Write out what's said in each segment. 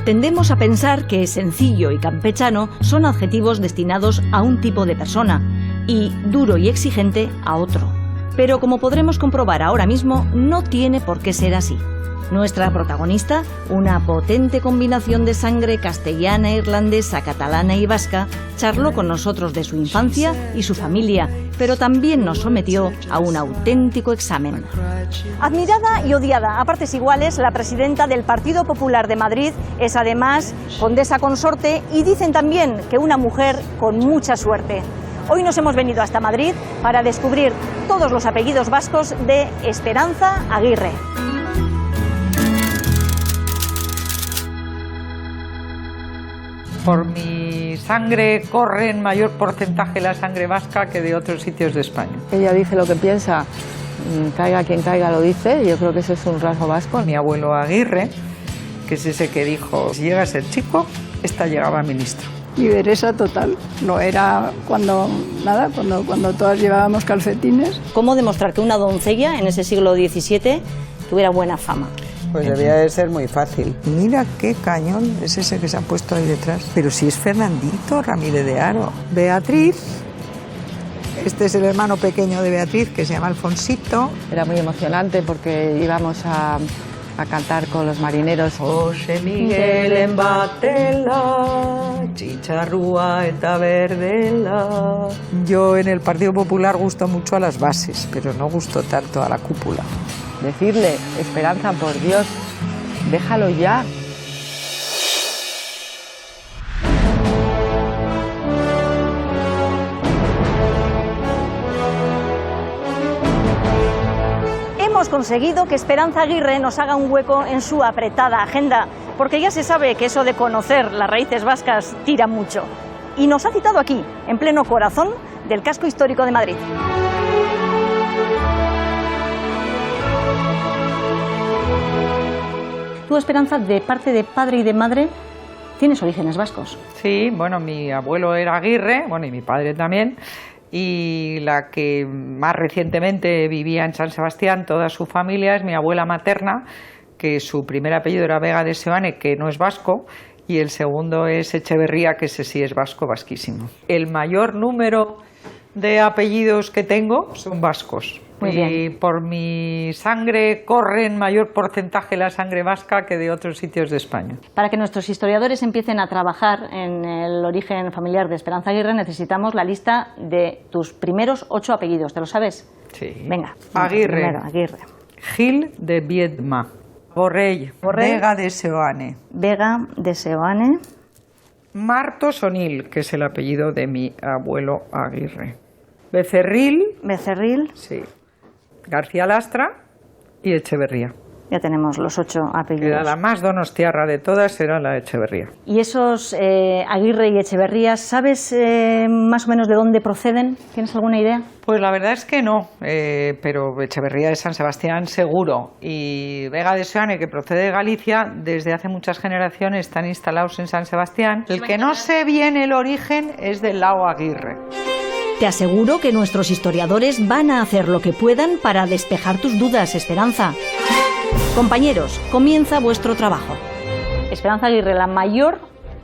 Tendemos a pensar que sencillo y campechano son adjetivos destinados a un tipo de persona y duro y exigente a otro. Pero como podremos comprobar ahora mismo, no tiene por qué ser así. Nuestra protagonista, una potente combinación de sangre castellana, irlandesa, catalana y vasca, charló con nosotros de su infancia y su familia, pero también nos sometió a un auténtico examen. Admirada y odiada a partes iguales, la presidenta del Partido Popular de Madrid es además condesa consorte y dicen también que una mujer con mucha suerte. Hoy nos hemos venido hasta Madrid para descubrir todos los apellidos vascos de Esperanza Aguirre. Por mi sangre corre en mayor porcentaje la sangre vasca que de otros sitios de España. Ella dice lo que piensa, caiga quien caiga lo dice, yo creo que eso es un rasgo vasco. Mi abuelo Aguirre, que es ese que dijo, si llega a ser chico, esta llegaba a ministro. Liberesa total, lo era cuando todas llevábamos calcetines. ¿Cómo demostrar que una doncella en ese siglo XVII tuviera buena fama? Pues debía de ser muy fácil. Mira qué cañón es ese que se ha puesto ahí detrás. Pero si es Fernandito Ramírez de Haro. Beatriz, este es el hermano pequeño de Beatriz, que se llama Alfonsito. Era muy emocionante porque íbamos a cantar con los marineros. José Miguel en batela, chicharrúa eta berdela. Yo en el Partido Popular gusto mucho a las bases, pero no gusto tanto a la cúpula. Decirle, Esperanza, por Dios, déjalo ya. Hemos conseguido que Esperanza Aguirre nos haga un hueco en su apretada agenda, porque ya se sabe que eso de conocer las raíces vascas tira mucho. Y nos ha citado aquí, en pleno corazón del casco histórico de Madrid. Tú, Esperanza, de parte de padre y de madre, tienes orígenes vascos. Sí, bueno, mi abuelo era Aguirre, bueno, y mi padre también, y la que más recientemente vivía en San Sebastián, toda su familia, es mi abuela materna, que su primer apellido era Vega de Seoane, que no es vasco, y el segundo es Echeverría, que ese sí es vasco, vasquísimo. El mayor número de apellidos que tengo son vascos. Muy bien. Y por mi sangre corre en mayor porcentaje la sangre vasca que de otros sitios de España. Para que nuestros historiadores empiecen a trabajar en el origen familiar de Esperanza Aguirre, necesitamos la lista de tus primeros 8 apellidos. ¿Te lo sabes? Sí. Venga. Aguirre. Primero, Aguirre. Gil de Viedma. Borrell. Vega de Seoane. Vega de Seoane. Martos O'Neill, que es el apellido de mi abuelo Aguirre. Becerril. Becerril. Sí. García Lastra y Echeverría. Ya tenemos los 8 apellidos. Era la más donostiarra de todas, era la Echeverría. ¿Y esos Aguirre y Echeverría, sabes más o menos de dónde proceden? ¿Tienes alguna idea? Pues la verdad es que no, pero Echeverría de San Sebastián seguro. Y Vega de Seoane, que procede de Galicia, desde hace muchas generaciones están instalados en San Sebastián. El que no sé bien el origen es del Lao Aguirre. Te aseguro que nuestros historiadores van a hacer lo que puedan para despejar tus dudas, Esperanza. Compañeros, comienza vuestro trabajo. Esperanza Aguirre, la mayor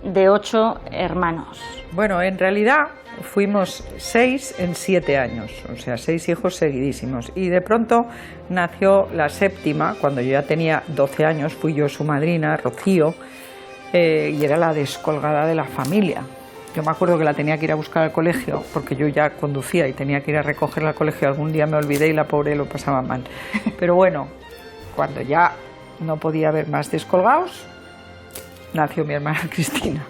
de 8 hermanos. Bueno, en realidad fuimos 6 en 7 años, o sea, 6 hijos seguidísimos. Y de pronto nació la séptima, cuando yo ya tenía 12 años, fui yo su madrina, Rocío, y era la descolgada de la familia. Yo me acuerdo que la tenía que ir a buscar al colegio, porque yo ya conducía y tenía que ir a recogerla al colegio. Algún día me olvidé y la pobre lo pasaba mal. Pero bueno, cuando ya no podía haber más descolgados, nació mi hermana Cristina.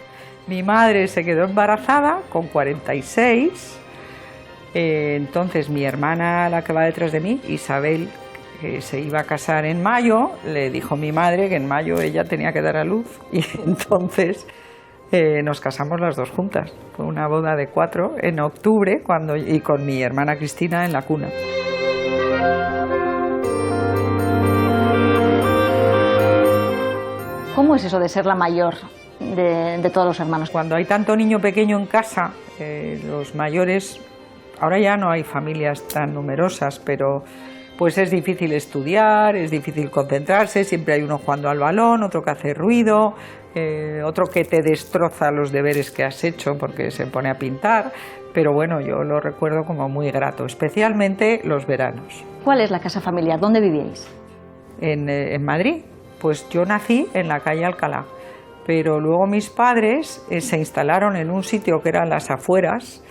Mi madre se quedó embarazada con 46. Entonces mi hermana, la que va detrás de mí, Isabel, que se iba a casar en mayo, le dijo mi madre que en mayo ella tenía que dar a luz. Y entonces nos casamos las dos juntas. Fue una boda de 4 en octubre y con mi hermana Cristina en la cuna. ¿Cómo es eso de ser la mayor de todos los hermanos? Cuando hay tanto niño pequeño en casa, los mayores, ahora ya no hay familias tan numerosas, pero pues es difícil estudiar, es difícil concentrarse, siempre hay uno jugando al balón, otro que hace ruido, otro que te destroza los deberes que has hecho porque se pone a pintar, pero bueno, yo lo recuerdo como muy grato, especialmente los veranos. ¿Cuál es la casa familiar? ¿Dónde vivíais? En Madrid, pues yo nací en la calle Alcalá, pero luego mis padres se instalaron en un sitio que era las afueras,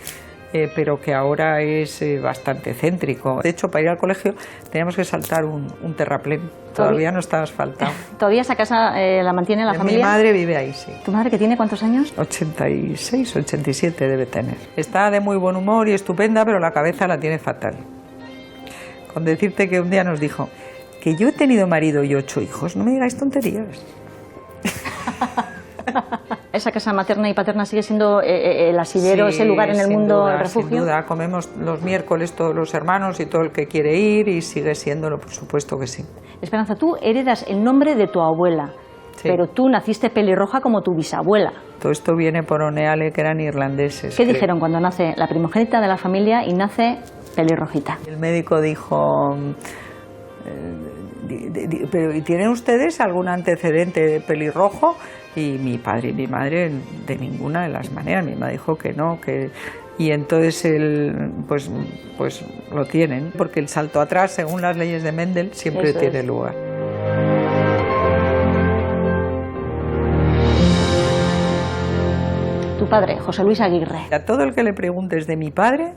pero que ahora es bastante céntrico. De hecho, para ir al colegio teníamos que saltar un terraplén. Todavía no está asfaltado. ¿Todavía esa casa la mantiene la familia? Mi madre vive ahí, sí. ¿Tu madre que tiene cuántos años? 86, 87 debe tener. Está de muy buen humor y estupenda, pero la cabeza la tiene fatal. Con decirte que un día nos dijo que yo he tenido marido y 8 hijos, no me digáis tonterías. ¿Esa casa materna y paterna sigue siendo el asidero, ese lugar en el mundo, el refugio? Sin duda, comemos los miércoles todos los hermanos y todo el que quiere ir y sigue siéndolo, por supuesto que sí. Esperanza, tú heredas el nombre de tu abuela, pero tú naciste pelirroja como tu bisabuela. Todo esto viene por Oneale, que eran irlandeses. ¿Qué dijeron cuando nace la primogénita de la familia y nace pelirrojita? El médico dijo... pero ¿y tienen ustedes algún antecedente de pelirrojo? Y mi padre y mi madre de ninguna de las maneras. Mi madre dijo que no, que... Y entonces pues lo tienen, porque el salto atrás, según las leyes de Mendel, siempre tiene lugar. Tu padre, José Luis Aguirre. A todo el que le preguntes de mi padre,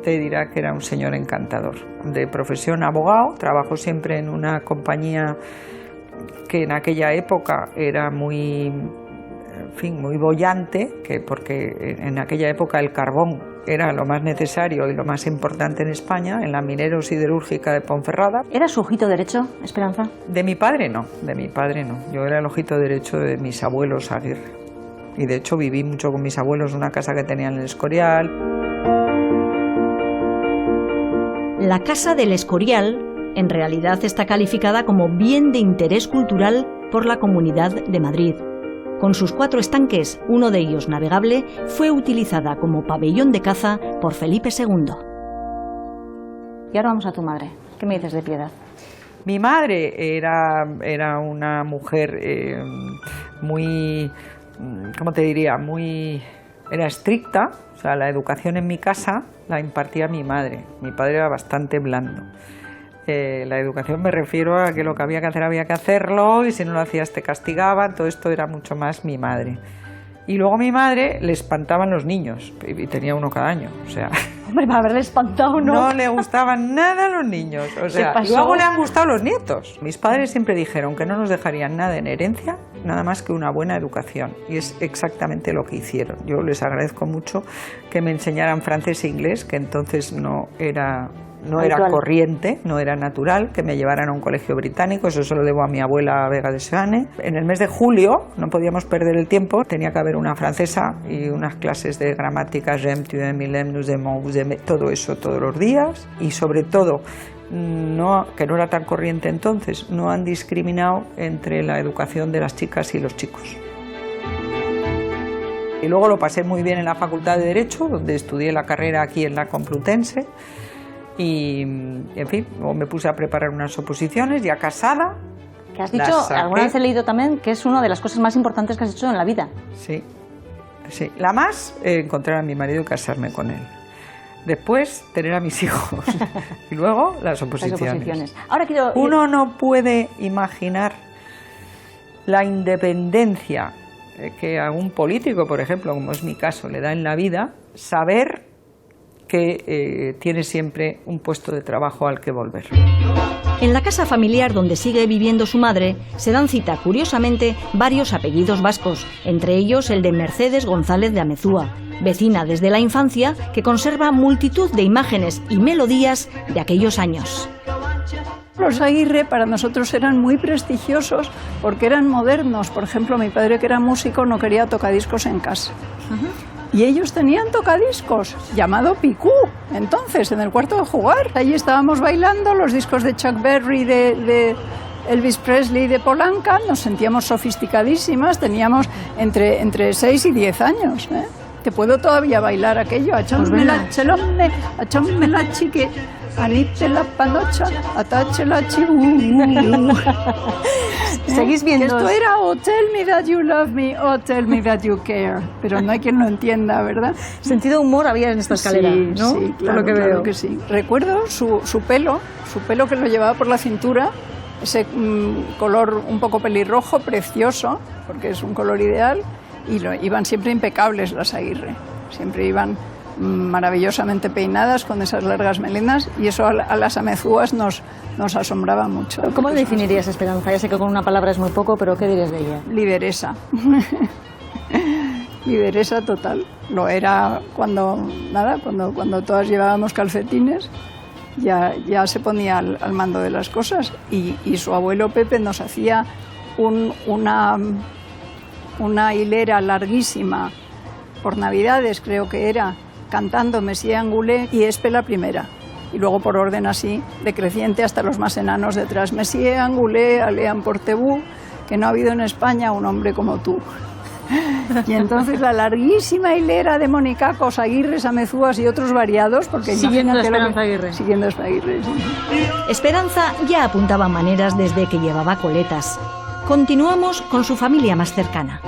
te dirá que era un señor encantador. De profesión abogado, trabajó siempre en una compañía que en aquella época era muy boyante, porque en aquella época el carbón era lo más necesario y lo más importante en España, en la minero-siderúrgica de Ponferrada. ¿Era su ojito derecho, Esperanza? De mi padre no. Yo era el ojito derecho de mis abuelos Aguirre. Y de hecho viví mucho con mis abuelos en una casa que tenían en el Escorial. La Casa del Escorial en realidad está calificada como bien de interés cultural por la Comunidad de Madrid. Con sus 4 estanques, uno de ellos navegable, fue utilizada como pabellón de caza por Felipe II. Y ahora vamos a tu madre. ¿Qué me dices de Piedad? Mi madre era una mujer muy, ¿cómo te diría? Era estricta. O sea, la educación en mi casa la impartía mi madre. Mi padre era bastante blando. La educación me refiero a que lo que había que hacerlo y si no lo hacías te castigaban. Todo esto era mucho más mi madre. Y luego a mi madre le espantaban los niños y tenía uno cada año. O sea, hombre, para haberle espantado, ¿no? No le gustaban nada los niños. O sea, luego le han gustado los nietos. Mis padres siempre dijeron que no nos dejarían nada en herencia, nada más que una buena educación. Y es exactamente lo que hicieron. Yo les agradezco mucho que me enseñaran francés e inglés, que entonces no era corriente, no era natural, que me llevaran a un colegio británico. Eso se lo debo a mi abuela Vega de Seane. En el mes de julio, no podíamos perder el tiempo, tenía que haber una francesa y unas clases de gramática, j'aime, tu aimes, il aime, nous aimons, vous aimez, todo eso todos los días. Y sobre todo, que no era tan corriente entonces, no han discriminado entre la educación de las chicas y los chicos. Y luego lo pasé muy bien en la Facultad de Derecho, donde estudié la carrera aquí en la Complutense. Y, en fin, me puse a preparar unas oposiciones, ya casada. Que has dicho, alguna vez he leído también, que es una de las cosas más importantes que has hecho en la vida. Sí. La más, encontrar a mi marido y casarme con él. Después, tener a mis hijos. Y luego, las oposiciones. Ahora quiero... Uno no puede imaginar la independencia que a un político, por ejemplo, como es mi caso, le da en la vida, saber que tiene siempre un puesto de trabajo al que volver. En la casa familiar donde sigue viviendo su madre se dan cita, curiosamente, varios apellidos vascos, entre ellos el de Mercedes González de Amezúa, vecina desde la infancia que conserva multitud de imágenes y melodías de aquellos años. Los Aguirre para nosotros eran muy prestigiosos porque eran modernos. Por ejemplo, mi padre, que era músico, no quería tocadiscos en casa. Y ellos tenían tocadiscos, llamado Picú, entonces, en el cuarto de jugar. Allí estábamos bailando los discos de Chuck Berry, de Elvis Presley, de Polanca. Nos sentíamos sofisticadísimas, teníamos entre 6 y 10 años. Te puedo todavía bailar aquello, a chomme la chelombe, a chomme la chique. Anite la panocha, atache la chibú. ¿Seguís viendo? Esto era "Oh, tell me that you love me, oh, tell me that you care". Pero no hay quien lo entienda, ¿verdad? Sentido humor había en esta escalera, Sí, ¿no? sí, Por claro, lo que claro veo. que sí. Recuerdo su pelo que lo llevaba por la cintura, ese color un poco pelirrojo, precioso, porque es un color ideal, y iban siempre impecables las Aguirre, siempre iban maravillosamente peinadas con esas largas melenas, y eso a las amezúas nos asombraba mucho. ¿Cómo le definirías Esperanza? Ya sé que con una palabra es muy poco, pero ¿qué dirías de ella? Lideresa. Lideresa total. Lo era cuando todas llevábamos calcetines, ya se ponía al mando de las cosas, y su abuelo Pepe nos hacía una hilera larguísima por Navidades, creo que era, cantando Messier Angoulé y Espe la primera, y luego por orden así decreciente hasta los más enanos detrás. Messier Angoulé, Alean Portebú, que no ha habido en España un hombre como tú. Y entonces la larguísima hilera de monicacos, aguirres, amezúas y otros variados, porque Siguiendo a imagínate Esperanza Aguirre. Siguiendo a Aguirre, sí. Esperanza ya apuntaba maneras desde que llevaba coletas. Continuamos con su familia más cercana.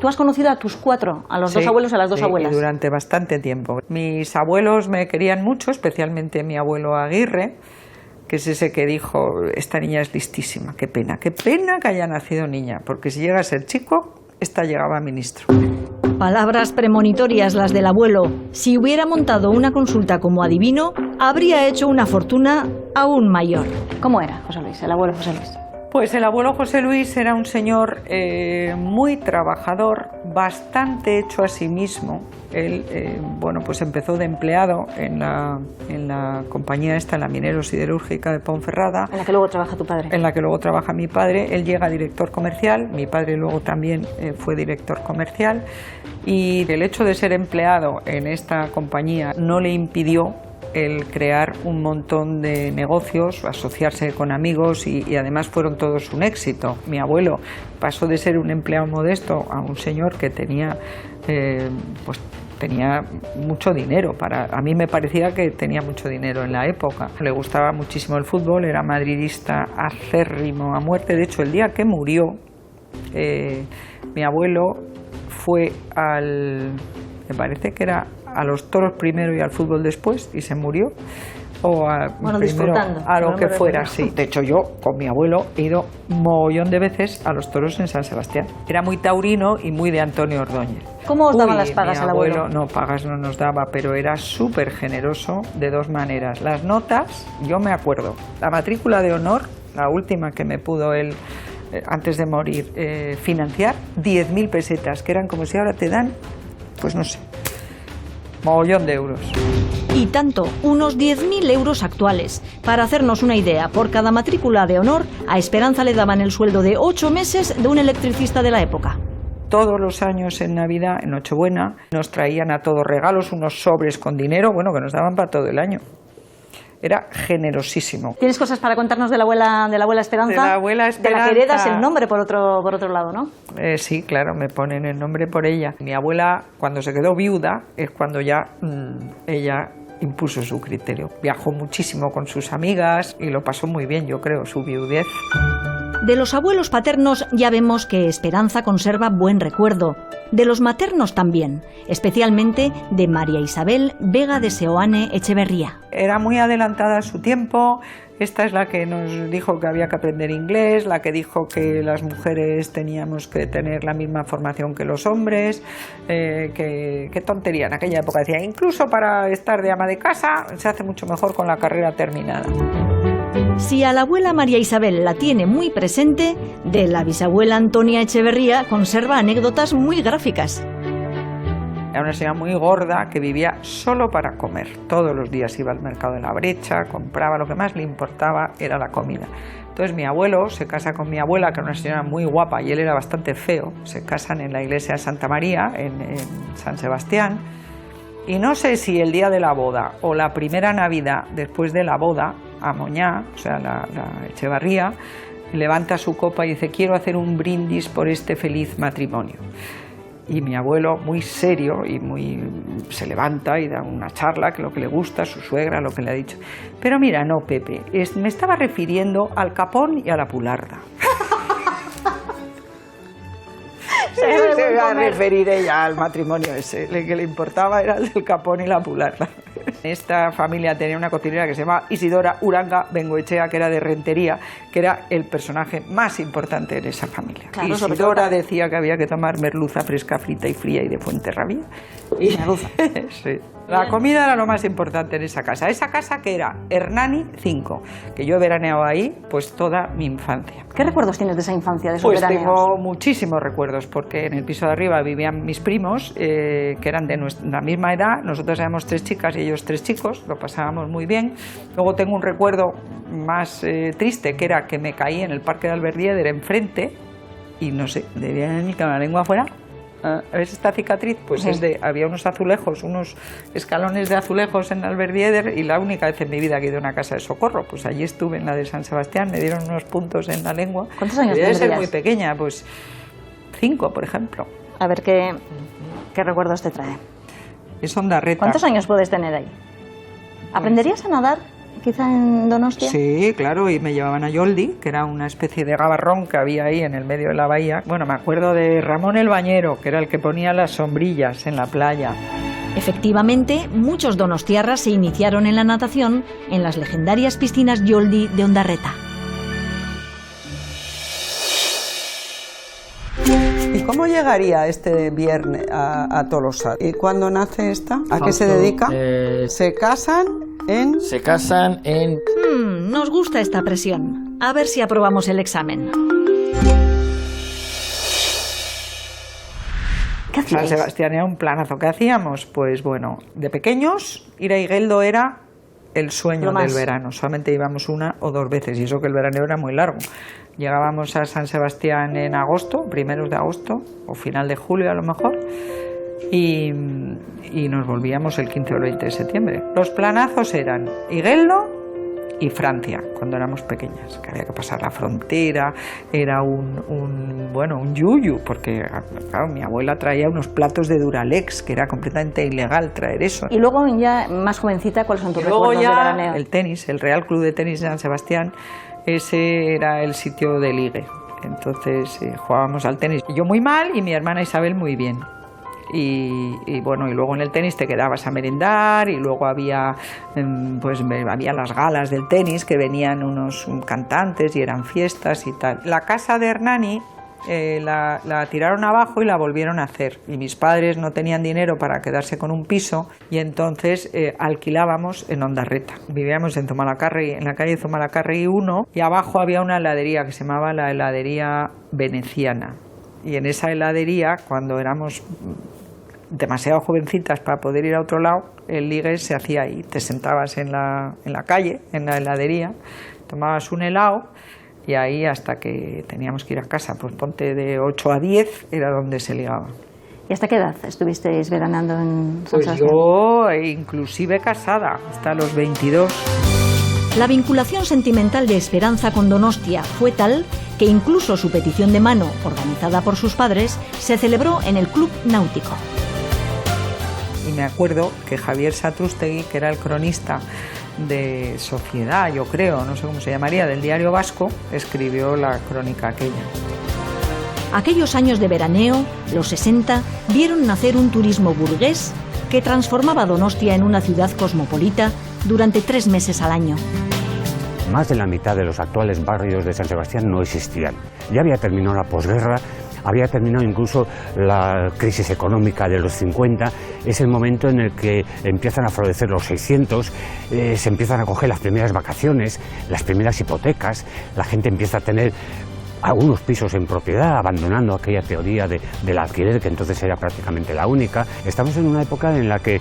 Tú has conocido a tus 4, a los Sí, 2 abuelos y a las 2 sí, abuelas. y durante bastante tiempo. Mis abuelos me querían mucho, especialmente mi abuelo Aguirre, que es ese que dijo: esta niña es listísima, qué pena que haya nacido niña, porque si llega a ser chico, esta llegaba a ministro. Palabras premonitorias las del abuelo. Si hubiera montado una consulta como adivino, habría hecho una fortuna aún mayor. ¿Cómo era José Luis, el abuelo José Luis? Pues el abuelo José Luis era un señor muy trabajador, bastante hecho a sí mismo. Él, pues empezó de empleado en la compañía esta, en la minero-siderúrgica de Ponferrada. En la que luego trabaja tu padre. En la que luego trabaja mi padre. Él llega a director comercial, mi padre luego también fue director comercial, y el hecho de ser empleado en esta compañía no le impidió el crear un montón de negocios, asociarse con amigos, y además fueron todos un éxito. Mi abuelo pasó de ser un empleado modesto a un señor que tenía mucho dinero. A mí me parecía que tenía mucho dinero en la época. Le gustaba muchísimo el fútbol, era madridista acérrimo a muerte. De hecho, el día que murió, mi abuelo fue me parece que era a los toros primero y al fútbol después, y se murió. Disfrutando. A lo que fuera, sí. De hecho, yo con mi abuelo he ido un mogollón de veces a los toros en San Sebastián. Era muy taurino y muy de Antonio Ordóñez. ¿Cómo os daban las pagas al abuelo? No, pagas no nos daba, pero era súper generoso de 2 maneras. Las notas, yo me acuerdo, la matrícula de honor, la última que me pudo él, antes de morir, financiar, 10.000 pesetas, que eran como si ahora te dan, pues no sé, mogollón de euros. Y tanto, unos 10.000 euros actuales. Para hacernos una idea, por cada matrícula de honor, a Esperanza le daban el sueldo de 8 meses de un electricista de la época. Todos los años en Navidad, en Nochebuena, nos traían a todos regalos, unos sobres con dinero, que nos daban para todo el año. Era generosísimo. ¿Tienes cosas para contarnos de la abuela Esperanza? De la abuela Esperanza. De la que heredas el nombre por otro lado, ¿no? Sí, claro, me ponen el nombre por ella. Mi abuela, cuando se quedó viuda, es cuando ya ella impuso su criterio. Viajó muchísimo con sus amigas y lo pasó muy bien, yo creo, su viudez. De los abuelos paternos ya vemos que Esperanza conserva buen recuerdo. De los maternos también, especialmente de María Isabel Vega de Seoane Echeverría. Era muy adelantada a su tiempo. Esta es la que nos dijo que había que aprender inglés, la que dijo que las mujeres teníamos que tener la misma formación que los hombres, qué tontería en aquella época. Decía, incluso para estar de ama de casa se hace mucho mejor con la carrera terminada. Si a la abuela María Isabel la tiene muy presente, de la bisabuela Antonia Echeverría conserva anécdotas muy gráficas. Era una señora muy gorda que vivía solo para comer. Todos los días iba al mercado de la Brecha, compraba, lo que más le importaba era la comida. Entonces mi abuelo se casa con mi abuela, que era una señora muy guapa y él era bastante feo. Se casan en la iglesia de Santa María, en San Sebastián. Y no sé si el día de la boda o la primera Navidad después de la boda, Amoñá, o sea, la Echevarría, levanta su copa y dice: quiero hacer un brindis por este feliz matrimonio. Y mi abuelo, muy serio y se levanta y da una charla, que lo que le gusta, su suegra, lo que le ha dicho. Pero mira, no, Pepe, me estaba refiriendo al capón y a la pularda. Se iba a referir ella al matrimonio ese, lo que le importaba era el del capón y la pularda. Esta familia tenía una cocinera que se llamaba Isidora Uranga Bengoechea, que era de Rentería, que era el personaje más importante de esa familia. Claro, Isidora decía que había que tomar merluza fresca, frita y fría y de Fuenterrabía. Y merluza. Sí. La comida era lo más importante en esa casa. Esa casa que era Hernani 5, que yo he veraneado ahí pues toda mi infancia. ¿Qué recuerdos tienes de esa infancia, de esos Pues veraneos? tengo muchísimos recuerdos, porque en el piso de arriba vivían mis primos, que eran de la misma edad. Nosotros éramos 3 chicas y ellos 3 chicos, lo pasábamos muy bien. Luego tengo un recuerdo más triste, que era que me caí en el parque de Alberdieder enfrente y no sé, debía venir con la lengua afuera. ¿Ves esta cicatriz? Pues sí. Había unos azulejos, unos escalones de azulejos en Alberdieder, y la única vez en mi vida que he ido a una casa de socorro, pues allí estuve, en la de San Sebastián, me dieron unos puntos en la lengua. ¿Cuántos años tendrías? Debe ser muy tendrías? pequeña, pues 5, por ejemplo. A ver, ¿qué recuerdos te trae? Es Ondarreta. ¿Cuántos años puedes tener ahí? ¿Aprenderías a nadar, quizá en Donostia? Sí, claro, y me llevaban a Yoldi, que era una especie de gabarrón que había ahí en el medio de la bahía. Bueno, me acuerdo de Ramón el Bañero, que era el que ponía las sombrillas en la playa. Efectivamente, muchos donostiarras se iniciaron en la natación en las legendarias piscinas Yoldi de Ondarreta. ¿Y cómo llegaría este viernes a Tolosa? ¿Y cuándo nace esta? ¿A qué se dedica? ¿Se casan en...? Se casan en... Nos gusta esta presión. A ver si aprobamos el examen. ¿Qué San hacíais? Sebastián era un planazo. ¿Qué hacíamos? Pues bueno, de pequeños, ir a Igueldo era el sueño Lo más. del verano. Solamente íbamos 1 o 2 veces, y eso que el veraneo era muy largo. Llegábamos a San Sebastián en agosto, primeros de agosto, o final de julio a lo mejor, y nos volvíamos el 15 o el 20 de septiembre. Los planazos eran Igueldo y Francia, cuando éramos pequeñas, que había que pasar la frontera. Era un yuyu, porque claro, mi abuela traía unos platos de Duralex, que era completamente ilegal traer eso. Y luego, ya más jovencita, ¿cuáles son tus Y luego recuerdos de ya veraneo? el tenis, el Real Club de Tenis de San Sebastián, ese era el sitio de ligue. Entonces jugábamos al tenis. Yo muy mal y mi hermana Isabel muy bien. Y bueno, y luego en el tenis te quedabas a merendar, y luego había había las galas del tenis, que venían unos cantantes y eran fiestas y tal. La casa de Hernani la tiraron abajo y la volvieron a hacer, y mis padres no tenían dinero para quedarse con un piso, y entonces alquilábamos en Ondarreta. Vivíamos en Zumalacárregui, en la calle Zumalacárregui 1, y abajo había una heladería que se llamaba la heladería veneciana, y en esa heladería, cuando éramos demasiado jovencitas para poder ir a otro lado, el ligue se hacía ahí. Te sentabas en la calle, en la heladería, tomabas un helado, y ahí hasta que teníamos que ir a casa, pues ponte de 8 a 10, era donde se ligaba. ¿Y hasta qué edad estuvisteis veraneando en San Pues Sebastián? yo, inclusive casada, hasta los 22. La vinculación sentimental de Esperanza con Donostia fue tal que incluso su petición de mano, organizada por sus padres, se celebró en el Club Náutico. Y me acuerdo que Javier Satrústegui, que era el cronista de Sociedad, yo creo, no sé cómo se llamaría, del Diario Vasco, escribió la crónica aquella. Aquellos años de veraneo, los 60, vieron nacer un turismo burgués que transformaba Donostia en una ciudad cosmopolita durante 3 meses al año. Más de la mitad de los actuales barrios de San Sebastián no existían. Ya había terminado la posguerra, había terminado incluso la crisis económica de los 50. Es el momento en el que empiezan a florecer los 600, se empiezan a coger las primeras vacaciones, las primeras hipotecas, la gente empieza a tener algunos pisos en propiedad, abandonando aquella teoría del alquiler, que entonces era prácticamente la única. Estamos en una época en la que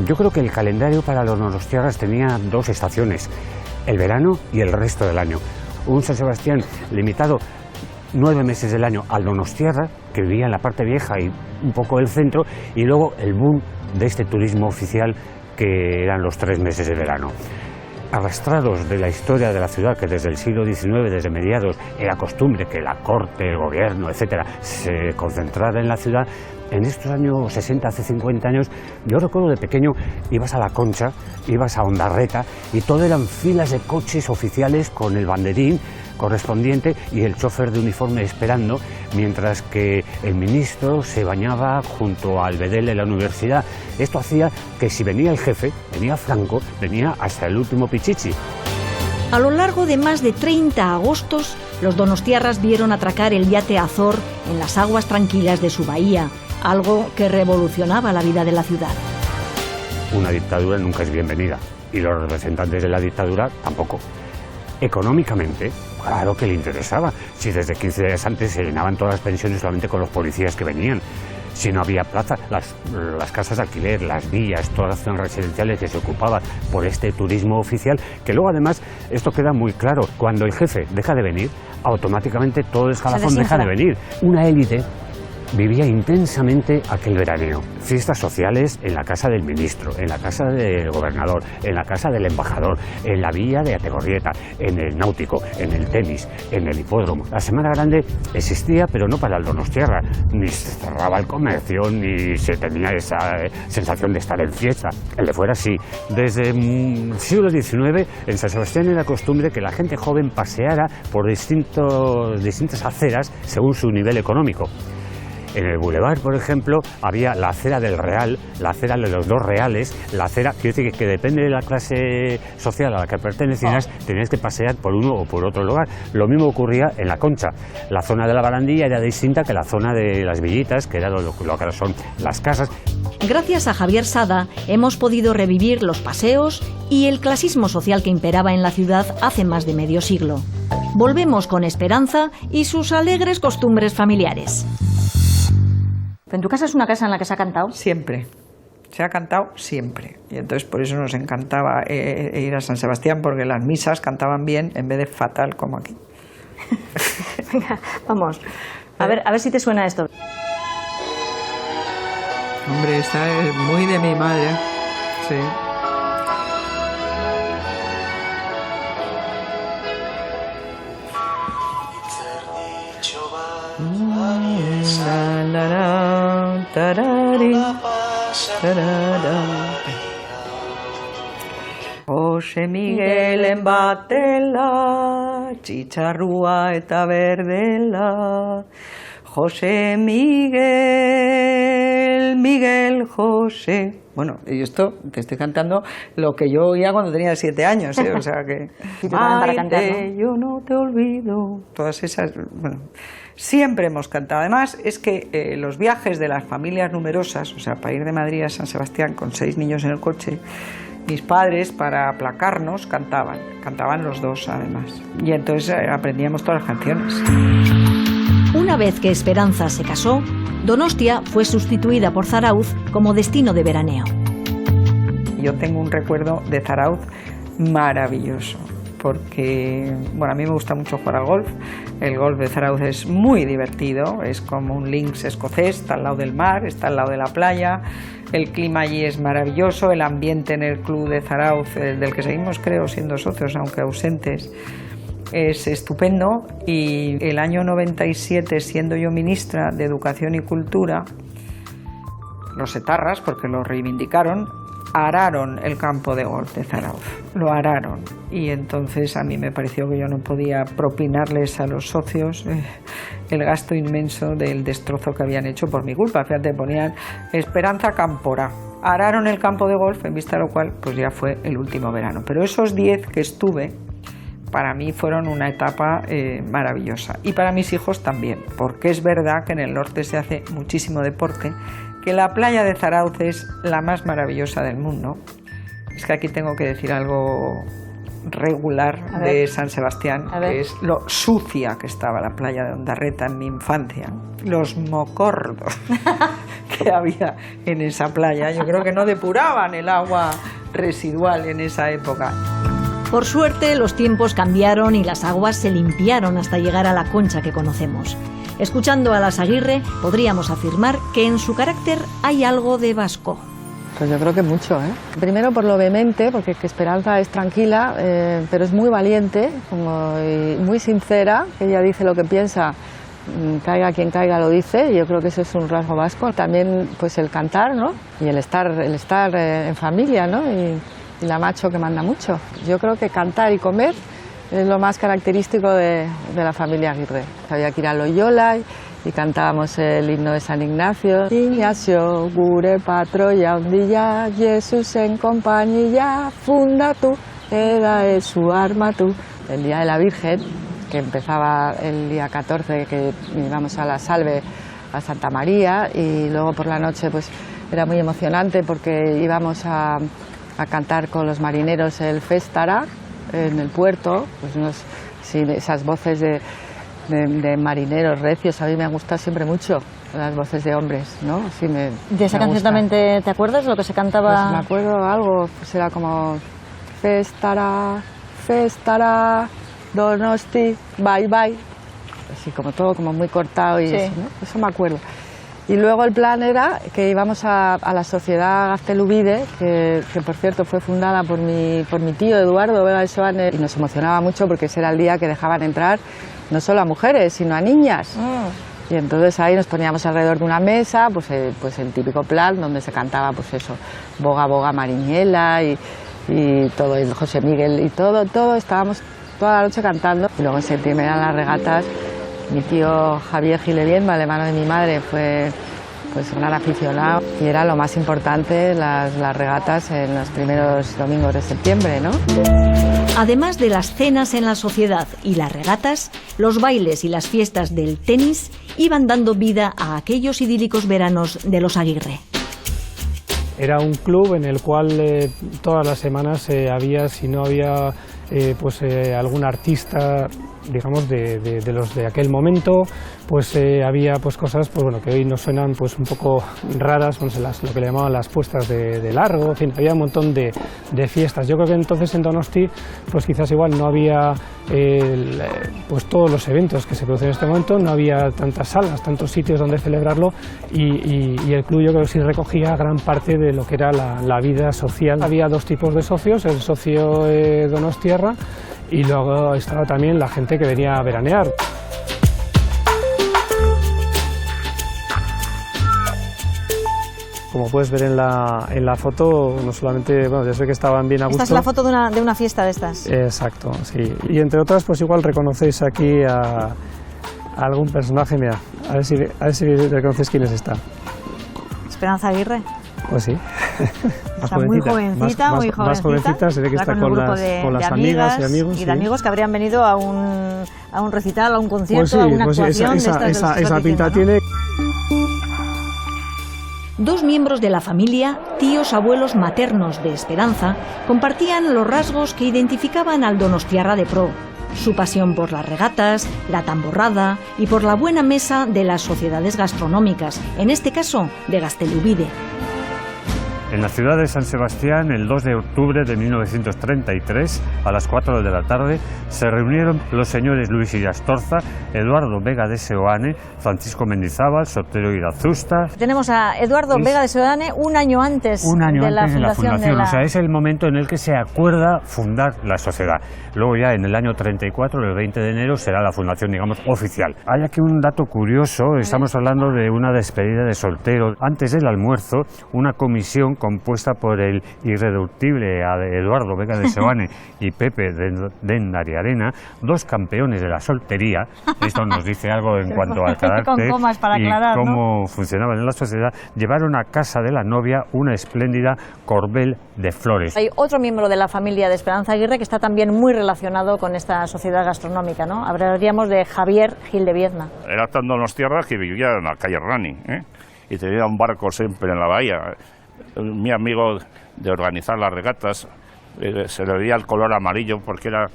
yo creo que el calendario para los donostiarras tenía 2 estaciones, el verano y el resto del año. Un San Sebastián limitado 9 meses del año al donostiarra, que vivía en la parte vieja y un poco del centro, y luego el boom de este turismo oficial, que eran los 3 meses de verano. Arrastrados de la historia de la ciudad, que desde el siglo XIX, desde mediados, era costumbre que la corte, el gobierno, etcétera, se concentrara en la ciudad, En estos años 60, hace 50 años, yo recuerdo de pequeño, ibas a La Concha, ibas a Ondarreta y todo eran filas de coches oficiales con el banderín correspondiente y el chofer de uniforme esperando, mientras que el ministro se bañaba junto al bedel de la universidad. Esto hacía que si venía el jefe, venía Franco, venía hasta el último pichichi. A lo largo de más de 30 agostos, los donostiarras vieron atracar el yate Azor en las aguas tranquilas de su bahía, algo que revolucionaba la vida de la ciudad. Una dictadura nunca es bienvenida y los representantes de la dictadura tampoco. Económicamente, claro que le interesaba. Si desde 15 días antes se llenaban todas las pensiones solamente con los policías que venían. Si no había plaza, las casas de alquiler, las villas, todas las zonas residenciales que se ocupaban por este turismo oficial, que luego además, esto queda muy claro, cuando el jefe deja de venir, automáticamente todo el escalafón deja de venir. Una élite vivía intensamente aquel veraneo. Fiestas sociales en la casa del ministro, en la casa del gobernador, en la casa del embajador, en la villa de Ategorrieta, en el náutico, en el tenis, en el hipódromo. La Semana Grande existía, pero no para el donostiarra. Ni se cerraba el comercio, ni se tenía esa sensación de estar en fiesta. El de fuera sí. Desde el siglo XIX, en San Sebastián era costumbre que la gente joven paseara por distintas aceras según su nivel económico. En el Boulevard, por ejemplo, había la acera del Real, la acera de los 2 reales, la acera, quiero decir que depende de la clase social a la que pertenecías, tenías que pasear por uno o por otro lugar. Lo mismo ocurría en La Concha. La zona de la barandilla era distinta que la zona de las villitas, que era lo que ahora son las casas. Gracias a Javier Sada hemos podido revivir los paseos y el clasismo social que imperaba en la ciudad hace más de medio siglo. Volvemos con Esperanza y sus alegres costumbres familiares. ¿En tu casa es una casa en la que se ha cantado? Siempre. Se ha cantado siempre. Y entonces por eso nos encantaba ir a San Sebastián, porque las misas cantaban bien en vez de fatal como aquí. Venga, vamos. A ver si te suena esto. Hombre, esta es muy de mi madre. Sí. Jose Miguel enbatela, txitxarrua eta berdela. José Miguel José. Bueno, y esto te estoy cantando lo que yo oía cuando tenía 7 años, ¿eh? O sea que... Y te van para cantar, ¿no? Yo no te olvido. Todas esas... Bueno, siempre hemos cantado. Además, es que los viajes de las familias numerosas, o sea, para ir de Madrid a San Sebastián con 6 niños en el coche, mis padres, para aplacarnos, cantaban los dos, además. Y entonces aprendíamos todas las canciones. Una vez que Esperanza se casó, Donostia fue sustituida por Zarautz como destino de veraneo. Yo tengo un recuerdo de Zarautz maravilloso, porque bueno, a mí me gusta mucho jugar al golf. El golf de Zarautz es muy divertido, es como un links escocés, está al lado del mar, está al lado de la playa. El clima allí es maravilloso, el ambiente en el club de Zarautz, del que seguimos creo siendo socios, aunque ausentes, es estupendo. Y el año 97, siendo yo ministra de Educación y Cultura, los etarras, porque lo reivindicaron, araron el campo de golf de Zarautz, lo araron. Y entonces a mí me pareció que yo no podía propinarles a los socios el gasto inmenso del destrozo que habían hecho por mi culpa. Fíjate, ponían Esperanza Cámpora. Araron el campo de golf, en vista de lo cual pues ya fue el último verano. Pero esos 10 que estuve, para mí fueron una etapa maravillosa. Y para mis hijos también, porque es verdad que en el norte se hace muchísimo deporte, que la playa de Zarautz es la más maravillosa del mundo. Es que aquí tengo que decir algo regular de San Sebastián, que es lo sucia que estaba la playa de Ondarreta en mi infancia. Los mocordos que había en esa playa. Yo creo que no depuraban el agua residual en esa época. Por suerte, los tiempos cambiaron y las aguas se limpiaron hasta llegar a la Concha que conocemos. Escuchando a las Aguirre, podríamos afirmar que en su carácter hay algo de vasco. Pues yo creo que mucho, ¿eh? Primero por lo vehemente, porque que Esperanza es tranquila, pero es muy valiente, y muy sincera, que ella dice lo que piensa caiga quien caiga lo dice, yo creo que eso es un rasgo vasco. También pues el cantar, ¿no? Y el estar en familia, ¿no? Y la macho que manda mucho. Yo creo que cantar y comer es lo más característico de la familia Aguirre. Había que ir a Loyola y cantábamos el himno de San Ignacio. Ignacio, gure patroia ondilla, Jesús en compañía, funda tú, era es su arma tú. El Día de la Virgen, que empezaba el día 14, que íbamos a la Salve a Santa María, y luego por la noche pues era muy emocionante porque íbamos a cantar con los marineros el Festara en el puerto, pues esas voces de marineros recios, a mí me han gustado siempre mucho las voces de hombres, ¿no? Sí, ¿De esa canción también te acuerdas lo que se cantaba? Pues me acuerdo algo, pues era como Festara, Festara, Donosti, bye bye, así como todo como muy cortado y sí. Eso, ¿no? Eso me acuerdo. Y luego el plan era que íbamos a la Sociedad Gaztelubide, que por cierto fue fundada por mi tío Eduardo Vega de Seoane, y nos emocionaba mucho porque ese era el día que dejaban entrar no solo a mujeres, sino a niñas. Y entonces ahí nos poníamos alrededor de una mesa, pues el típico plan donde se cantaba pues eso, Boga Boga Mariñela y todo, el José Miguel y todo, estábamos toda la noche cantando. Y luego en septiembre eran las regatas. Mi tío Javier Gileviedma, el hermano de mi madre, fue pues un gran aficionado y era lo más importante las regatas en los primeros domingos de septiembre, ¿no? Además de las cenas en la sociedad y las regatas, los bailes y las fiestas del tenis iban dando vida a aquellos idílicos veranos de los Aguirre. Era un club en el cual todas las semanas había, si no había algún artista, digamos, de los de aquel momento, pues había pues cosas pues bueno que hoy nos suenan pues un poco raras, pues, lo que le llamaban las puestas de largo, en fin, había un montón de fiestas. Yo creo que entonces en Donosti pues quizás igual no había pues todos los eventos que se producen en este momento, no había tantas salas, tantos sitios donde celebrarlo y el club yo creo que sí recogía gran parte de lo que era la vida social. Había dos tipos de socios, el socio donostiarra y luego estaba también la gente que venía a veranear. Como puedes ver en la foto, no solamente, bueno, ya sé que estaban bien a gusto. Esta es la foto de una fiesta de estas. Exacto, sí. Y entre otras, pues igual reconocéis aquí a algún personaje, mira, a ver si reconocéis quién es esta. Esperanza Aguirre. Pues sí. Está muy jovencita, más jovencita, se ve que está con las amigas y amigos. Y de amigos que habrían venido a un recital, a un concierto, pues sí, a una actuación. Esa pinta, ¿no? Tiene. Dos miembros de la familia, tíos abuelos maternos de Esperanza, compartían los rasgos que identificaban al donostiarra de pro. Su pasión por las regatas, la tamborrada y por la buena mesa de las sociedades gastronómicas, en este caso de Gaztelubide. En la ciudad de San Sebastián, el 2 de octubre de 1933, a las 4 de la tarde, se reunieron los señores Luis Illastorza, Eduardo Vega de Seoane, Francisco Mendizábal, Sotero Irazusta. Tenemos a Eduardo Vega de Seoane un año antes de la fundación. O sea, es el momento en el que se acuerda fundar la sociedad. Luego ya en el año 34, el 20 de enero, será la fundación, digamos, oficial. Hay aquí un dato curioso, estamos hablando de una despedida de soltero. Antes del almuerzo, una comisión compuesta por el irreductible Eduardo Vega de Seoane y Pepe de Endariarena, dos campeones de la soltería. Esto nos dice algo en cuanto al carácter y cómo funcionaban en la sociedad. Llevaron a casa de la novia una espléndida corbel de flores. Hay otro miembro de la familia de Esperanza Aguirre que está también muy relacionado con esta sociedad gastronómica, ¿no? Hablaríamos de Javier Gileviedma. Era tan donostiarra que vivía en la calle Rani, y tenía un barco siempre en la bahía. Mi amigo de organizar las regatas se le veía el color amarillo porque era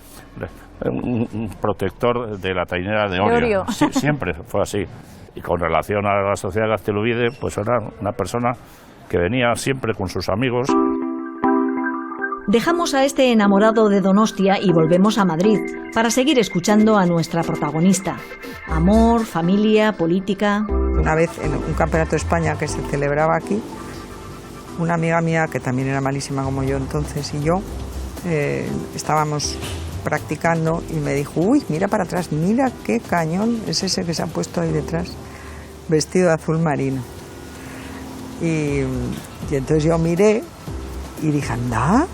un protector de la tainera de Orio. Sí, siempre fue así. Y con relación a la sociedad Gaztelubide, pues era una persona que venía siempre con sus amigos. Dejamos a este enamorado de Donostia y volvemos a Madrid para seguir escuchando a nuestra protagonista. Amor, familia, política. Una vez en un campeonato de España que se celebraba aquí, una amiga mía, que también era malísima como yo entonces, y yo estábamos practicando y me dijo, uy, mira para atrás, mira qué cañón es ese que se ha puesto ahí detrás, vestido de azul marino. Y entonces yo miré y dije, anda,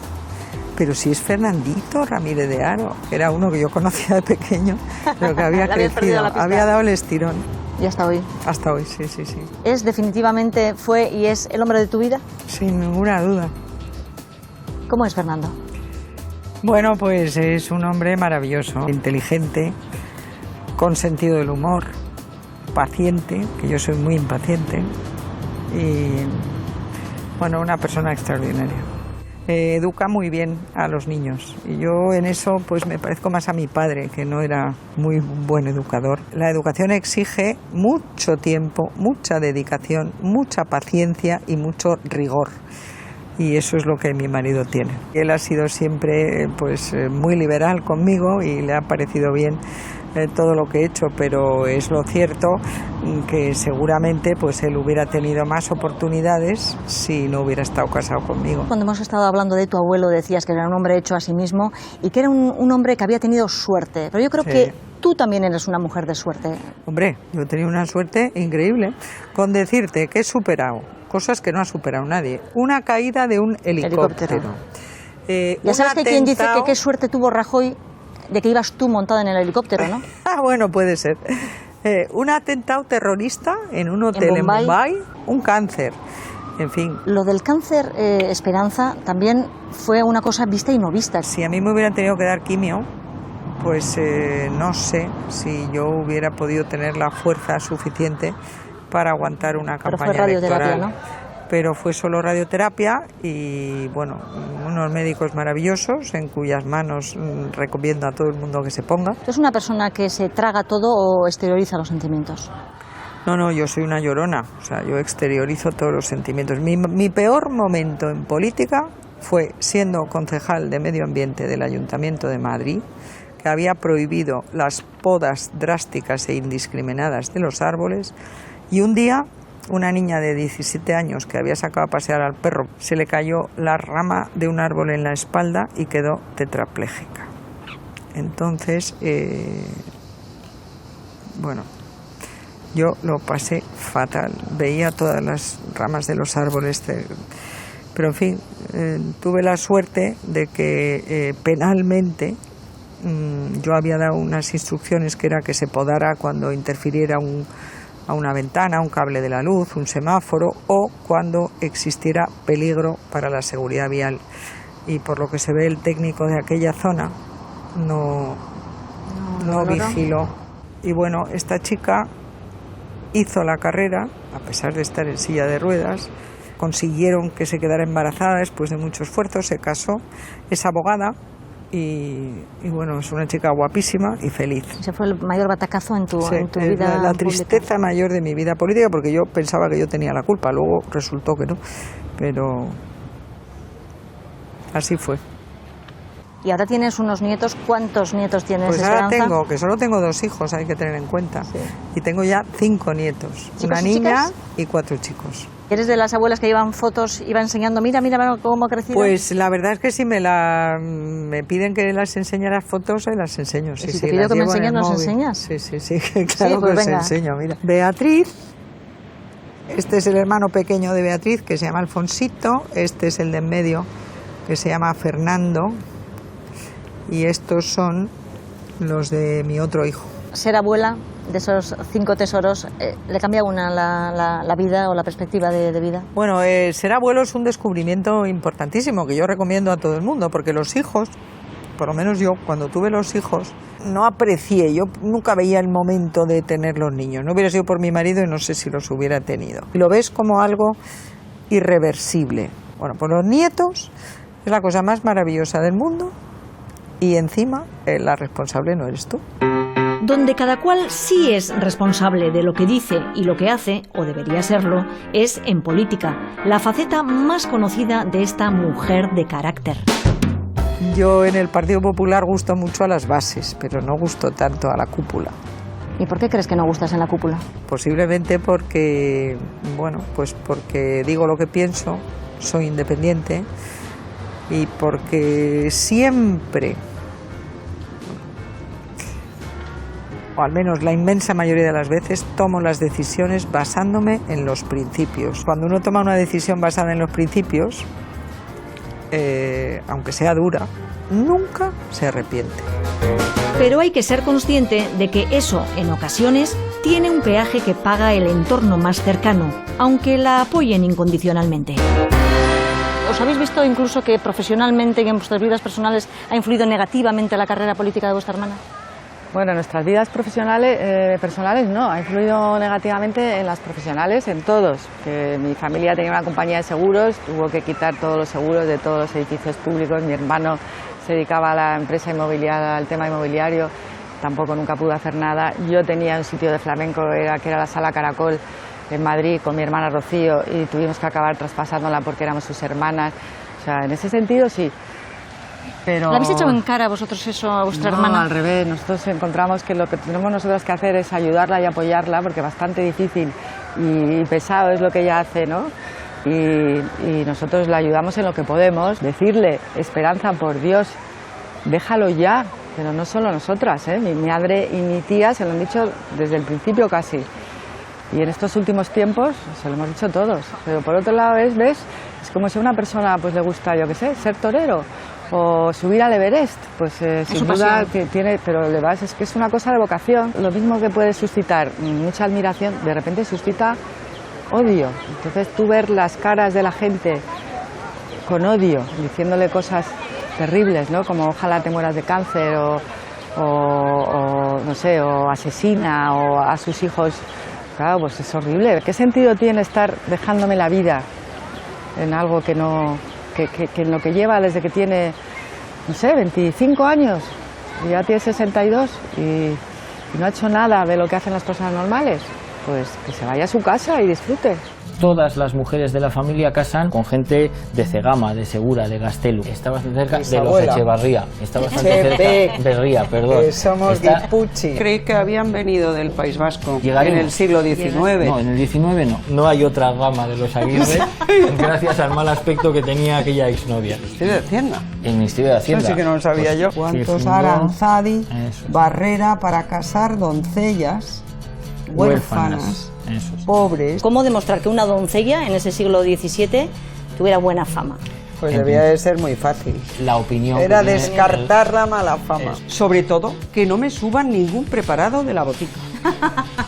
pero si es Fernandito Ramírez de Haro, que era uno que yo conocía de pequeño, pero que había crecido, había dado el estirón. Y hasta hoy. Hasta hoy, sí, sí, sí. ¿Es definitivamente, fue y es el hombre de tu vida? Sin ninguna duda. ¿Cómo es Fernando? Bueno, pues es un hombre maravilloso, inteligente, con sentido del humor, paciente, que yo soy muy impaciente, y bueno, una persona extraordinaria. Educa muy bien a los niños y yo en eso pues me parezco más a mi padre, que no era muy buen educador. La educación exige mucho tiempo, mucha dedicación, mucha paciencia y mucho rigor. Y eso es lo que mi marido tiene. Él ha sido siempre pues muy liberal conmigo y le ha parecido bien todo lo que he hecho, pero es lo cierto que seguramente pues él hubiera tenido más oportunidades si no hubiera estado casado conmigo. Cuando hemos estado hablando de tu abuelo decías que era un hombre hecho a sí mismo y que era un hombre que había tenido suerte, pero yo creo que tú también eres una mujer de suerte. Hombre, yo he tenido una suerte increíble con decirte que he superado cosas que no ha superado nadie. Una caída de un helicóptero. Ya sabes que hay quien dice que qué suerte tuvo Rajoy de que ibas tú montada en el helicóptero, ¿no? Bueno, puede ser. Un atentado terrorista en un hotel en Bombay, un cáncer, en fin. Lo del cáncer, Esperanza, también fue una cosa vista y no vista. Si a mí me hubieran tenido que dar quimio, pues no sé si yo hubiera podido tener la fuerza suficiente para aguantar una campaña electoral. ¿No? Pero fue solo radioterapia y, bueno, unos médicos maravillosos en cuyas manos recomiendo a todo el mundo que se ponga. ¿Es una persona que se traga todo o exterioriza los sentimientos? No, yo soy una llorona, o sea, yo exteriorizo todos los sentimientos. Mi peor momento en política fue siendo concejal de Medio Ambiente del Ayuntamiento de Madrid, que había prohibido las podas drásticas e indiscriminadas de los árboles, y un día una niña de 17 años que había sacado a pasear al perro, se le cayó la rama de un árbol en la espalda y quedó tetrapléjica. Entonces, bueno, yo lo pasé fatal. Veía todas las ramas de los árboles, pero en fin, tuve la suerte de que penalmente yo había dado unas instrucciones que era que se podara cuando interfiriera a una ventana, un cable de la luz, un semáforo o cuando existiera peligro para la seguridad vial. Y por lo que se ve, el técnico de aquella zona no vigiló. Y bueno, esta chica hizo la carrera, a pesar de estar en silla de ruedas, consiguieron que se quedara embarazada después de mucho esfuerzo, se casó, es abogada. Y bueno, es una chica guapísima y feliz. Ese fue el mayor batacazo en tu vida la tristeza mayor de mi vida política, porque yo pensaba que yo tenía la culpa, luego resultó que no, pero así fue. Y ahora tienes unos nietos. ¿Cuántos nietos tienes, Pues Esperanza? ahora que solo tengo 2 hijos, hay que tener en cuenta. Sí. Y tengo ya 5 nietos, una niña y 4 chicos. ¿Eres de las abuelas que llevan fotos y van enseñando, mira cómo ha crecido? Pues la verdad es que si me piden que las enseñe las fotos, las enseño. Sí, si te pido que me enseñes, ¿nos enseñas? Sí, claro, pues que os enseño, mira. Beatriz, este es el hermano pequeño de Beatriz, que se llama Alfonsito, este es el de en medio, que se llama Fernando, y estos son los de mi otro hijo. Ser abuela de esos 5 tesoros, ¿le cambia a una la vida o la perspectiva de vida? Bueno, ser abuelo es un descubrimiento importantísimo que yo recomiendo a todo el mundo, porque los hijos, por lo menos yo, cuando tuve los hijos, no aprecié, yo nunca veía el momento de tener los niños. No hubiera sido por mi marido y no sé si los hubiera tenido. Y lo ves como algo irreversible. Bueno, pues los nietos es la cosa más maravillosa del mundo y encima la responsable no eres tú. Donde cada cual sí es responsable de lo que dice y lo que hace, o debería serlo, es en política, la faceta más conocida de esta mujer de carácter. Yo en el Partido Popular gusto mucho a las bases, pero no gusto tanto a la cúpula. ¿Y por qué crees que no gustas en la cúpula? Posiblemente porque, bueno, pues porque digo lo que pienso, soy independiente y porque siempre o al menos la inmensa mayoría de las veces, tomo las decisiones basándome en los principios. Cuando uno toma una decisión basada en los principios, aunque sea dura, nunca se arrepiente. Pero hay que ser consciente de que eso, en ocasiones, tiene un peaje que paga el entorno más cercano, aunque la apoyen incondicionalmente. ¿Os habéis visto incluso que profesionalmente y en vuestras vidas personales ha influido negativamente la carrera política de vuestra hermana? Bueno, en nuestras vidas personales no, ha influido negativamente en las profesionales, en todos. Que mi familia tenía una compañía de seguros, tuvo que quitar todos los seguros de todos los edificios públicos. Mi hermano se dedicaba a la empresa inmobiliaria, al tema inmobiliario, tampoco nunca pudo hacer nada. Yo tenía un sitio de flamenco, que era la Sala Caracol en Madrid, con mi hermana Rocío, y tuvimos que acabar traspasándola porque éramos sus hermanas. O sea, en ese sentido sí. Pero... ¿Le habéis echado en cara vosotros eso a vuestra hermana? No, al revés. Nosotros encontramos que lo que tenemos nosotros que hacer es ayudarla y apoyarla, porque es bastante difícil y pesado es lo que ella hace, ¿no? Y nosotros la ayudamos en lo que podemos. Decirle, Esperanza, por Dios, déjalo ya. Pero no solo nosotras, ¿eh? Mi madre y mi tía se lo han dicho desde el principio casi. Y en estos últimos tiempos se lo hemos dicho todos. Pero por otro lado, ¿ves? Es como si a una persona pues le gusta, yo qué sé, ser torero o subir al Everest. Pues sin duda tiene, pero es que es una cosa de vocación. Lo mismo que puede suscitar mucha admiración, de repente suscita odio. Entonces tú ver las caras de la gente con odio, diciéndole cosas terribles, ¿no? Como ojalá te mueras de cáncer o no sé, o asesina o a sus hijos. Claro, pues es horrible. ¿Qué sentido tiene estar dejándome la vida en algo que no, que en lo que lleva desde que tiene, no sé, 25 años y ya tiene 62 y no ha hecho nada de lo que hacen las personas normales? Pues que se vaya a su casa y disfrute. Todas las mujeres de la familia casan con gente de Cegama, de Segura, de Gastelu. Está bastante cerca de los Echevarría. Está bastante cerca de Ría, perdón. Que somos guipúchis. Creí que habían venido del País Vasco. ¿Llegaremos? En el siglo XIX. No, en el XIX no. No hay otra rama de los Aguirre gracias al mal aspecto que tenía aquella exnovia. ¿Ministerio de Hacienda? El Ministerio de Hacienda. Eso sí que no lo sabía yo. ¿Cuántos Aranzadi, Barrera para casar doncellas huérfanas? Pobres. ¿Cómo demostrar que una doncella en ese siglo XVII tuviera buena fama? Pues debía de ser muy fácil. La opinión. Era descartar la mala fama. Sobre todo, que no me suban ningún preparado de la botica.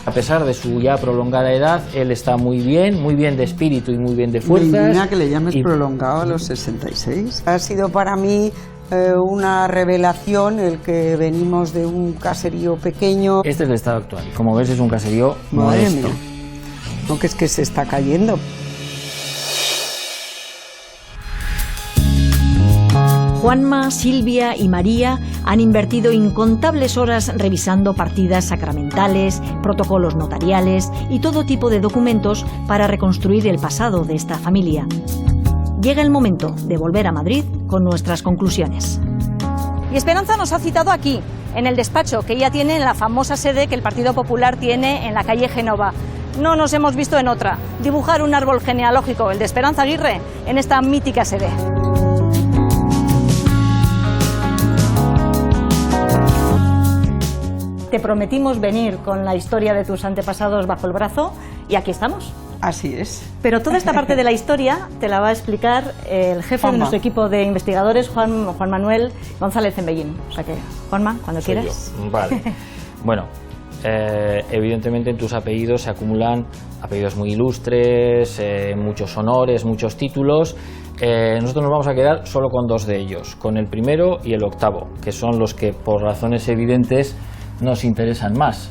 A pesar de su ya prolongada edad, él está muy bien de espíritu y muy bien de fuerzas. Me indigna que le llames prolongado a los 66. Ha sido para mí una revelación el que venimos de un caserío pequeño. Este es el estado actual. Como ves, es un caserío modesto. No, que es que se está cayendo. Juanma, Silvia y María han invertido incontables horas revisando partidas sacramentales, protocolos notariales y todo tipo de documentos para reconstruir el pasado de esta familia. Llega el momento de volver a Madrid con nuestras conclusiones. Y Esperanza nos ha citado aquí, en el despacho que ella tiene en la famosa sede que el Partido Popular tiene en la calle Génova. No nos hemos visto en otra, dibujar un árbol genealógico, el de Esperanza Aguirre, en esta mítica sede. Te prometimos venir con la historia de tus antepasados bajo el brazo y aquí estamos. Así es. Pero toda esta parte de la historia te la va a explicar el jefe de nuestro equipo de investigadores, Juan Manuel González Zembellín. O sea que, Juanma, cuando quieras. Vale. Bueno, evidentemente en tus apellidos se acumulan apellidos muy ilustres, muchos honores, muchos títulos. Nosotros nos vamos a quedar solo con dos de ellos, con el primero y el octavo, que son los que por razones evidentes nos interesan más.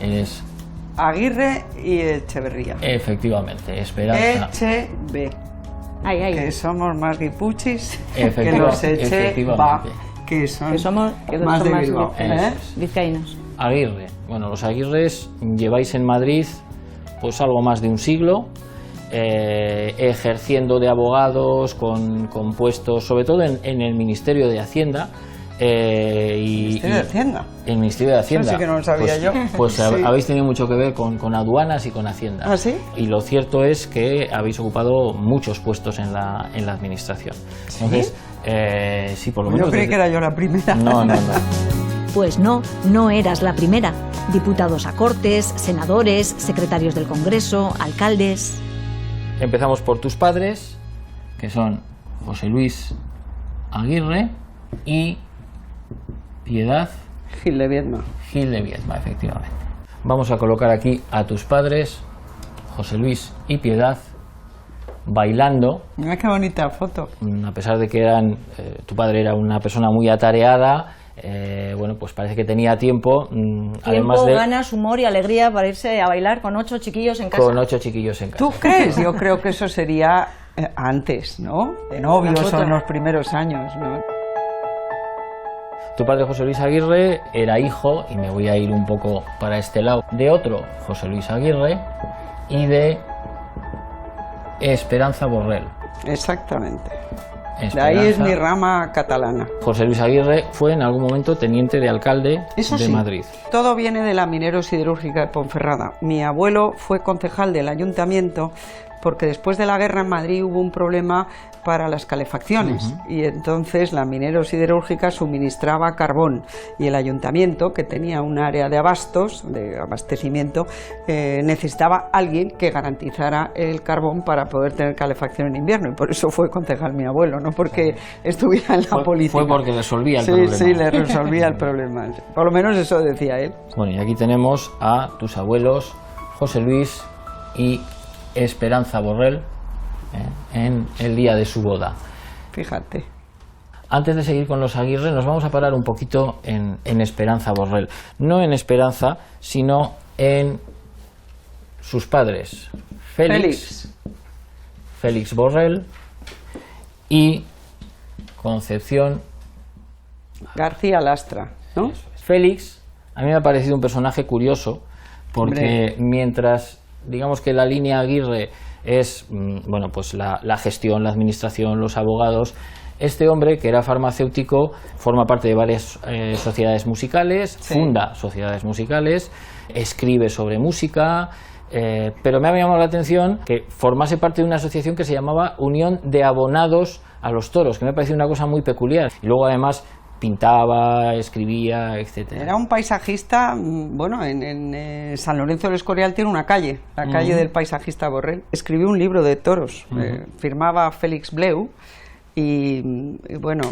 Es Aguirre y Echeverría. Efectivamente, Esperanza. Que somos más guipuchis que los que somos más de Bilbao. Vizcaínos. Aguirre. Bueno, los Aguirres lleváis en Madrid pues algo más de un siglo, ejerciendo de abogados con puestos, sobre todo en el Ministerio de Hacienda. ¿Ministerio de Hacienda? El Ministerio de Hacienda. Eso sí que no lo sabía yo. Pues sí. Habéis tenido mucho que ver con aduanas y con Hacienda. ¿Ah, sí? Y lo cierto es que habéis ocupado muchos puestos en la administración. ¿Sí? Entonces, sí, por lo menos. Yo creí que era yo la primera. No. Pues no eras la primera. Diputados a Cortes, senadores, secretarios del Congreso, alcaldes. Empezamos por tus padres, que son José Luis Aguirre y Piedad Gil de Viedma. Gil de Viedma, efectivamente. Vamos a colocar aquí a tus padres, José Luis y Piedad, bailando. Mira qué bonita foto. A pesar de que tu padre era una persona muy atareada, bueno, pues parece que tenía tiempo. Además de ganas, humor y alegría para irse a bailar con 8 chiquillos en casa. Con 8 chiquillos en casa. ¿Tú crees? Yo creo que eso sería antes, ¿no? De novios o en los primeros años, ¿no? Tu padre, José Luis Aguirre, era hijo, y me voy a ir un poco para este lado, de otro José Luis Aguirre y de Esperanza Borrell. Exactamente. Esperanza. De ahí es mi rama catalana. José Luis Aguirre fue en algún momento teniente de alcalde de Madrid. Todo viene de la minero siderúrgica de Ponferrada. Mi abuelo fue concejal del ayuntamiento porque después de la guerra en Madrid hubo un problema para las calefacciones y entonces la minero siderúrgica suministraba carbón y el ayuntamiento, que tenía un área de abastos, de abastecimiento, necesitaba alguien que garantizara el carbón para poder tener calefacción en invierno, y por eso fue concejal mi abuelo, no porque estuviera en la política. Fue porque resolvía el problema. Sí, le resolvía el problema. Por lo menos eso decía él. Bueno, y aquí tenemos a tus abuelos José Luis y Esperanza Borrell en el día de su boda. Fíjate. Antes de seguir con los Aguirre, nos vamos a parar un poquito en Esperanza Borrell. No en Esperanza, sino en sus padres, Félix Borrell y Concepción García Lastra, ¿no? Félix, a mí me ha parecido un personaje curioso, porque mientras, digamos que la línea Aguirre es, bueno, pues la gestión, la administración, los abogados, este hombre, que era farmacéutico, forma parte de varias sociedades musicales, funda sociedades musicales, escribe sobre música, pero me ha llamado la atención que formase parte de una asociación que se llamaba Unión de Abonados a los Toros, que me ha parecido una cosa muy peculiar. Y luego además pintaba, escribía, etcétera. Era un paisajista, bueno, en San Lorenzo del Escorial tiene una calle, la calle del paisajista Borrell. Escribió un libro de toros, firmaba Félix Bleu y bueno,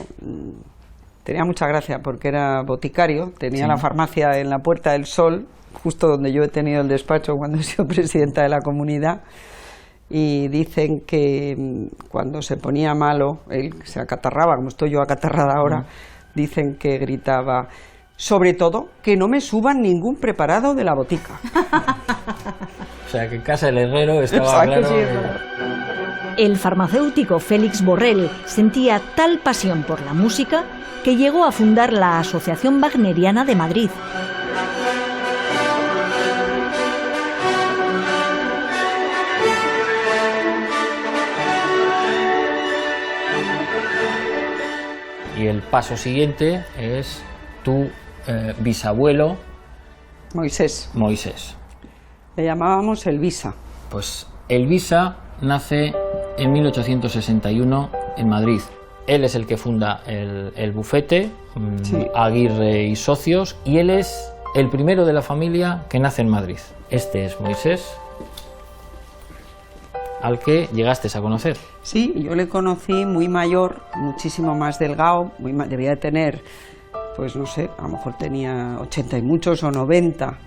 tenía mucha gracia porque era boticario, tenía la farmacia en la Puerta del Sol, justo donde yo he tenido el despacho cuando he sido presidenta de la comunidad. Y dicen que cuando se ponía malo, él se acatarraba, como estoy yo acatarrada ahora, dicen que gritaba, sobre todo, que no me suban ningún preparado de la botica. O sea, que en casa del herrero estaba claro. El farmacéutico Félix Borrell sentía tal pasión por la música que llegó a fundar la Asociación Wagneriana de Madrid. Y el paso siguiente es tu bisabuelo Moisés. Le llamábamos Elvisa. Pues Elvisa nace en 1861 en Madrid. Él es el que funda el bufete, Aguirre y Socios, y él es el primero de la familia que nace en Madrid. Este es Moisés, al que llegaste a conocer. Sí, yo le conocí muy mayor, muchísimo más delgado, debía de tener, pues no sé, a lo mejor tenía 80 y muchos o 90.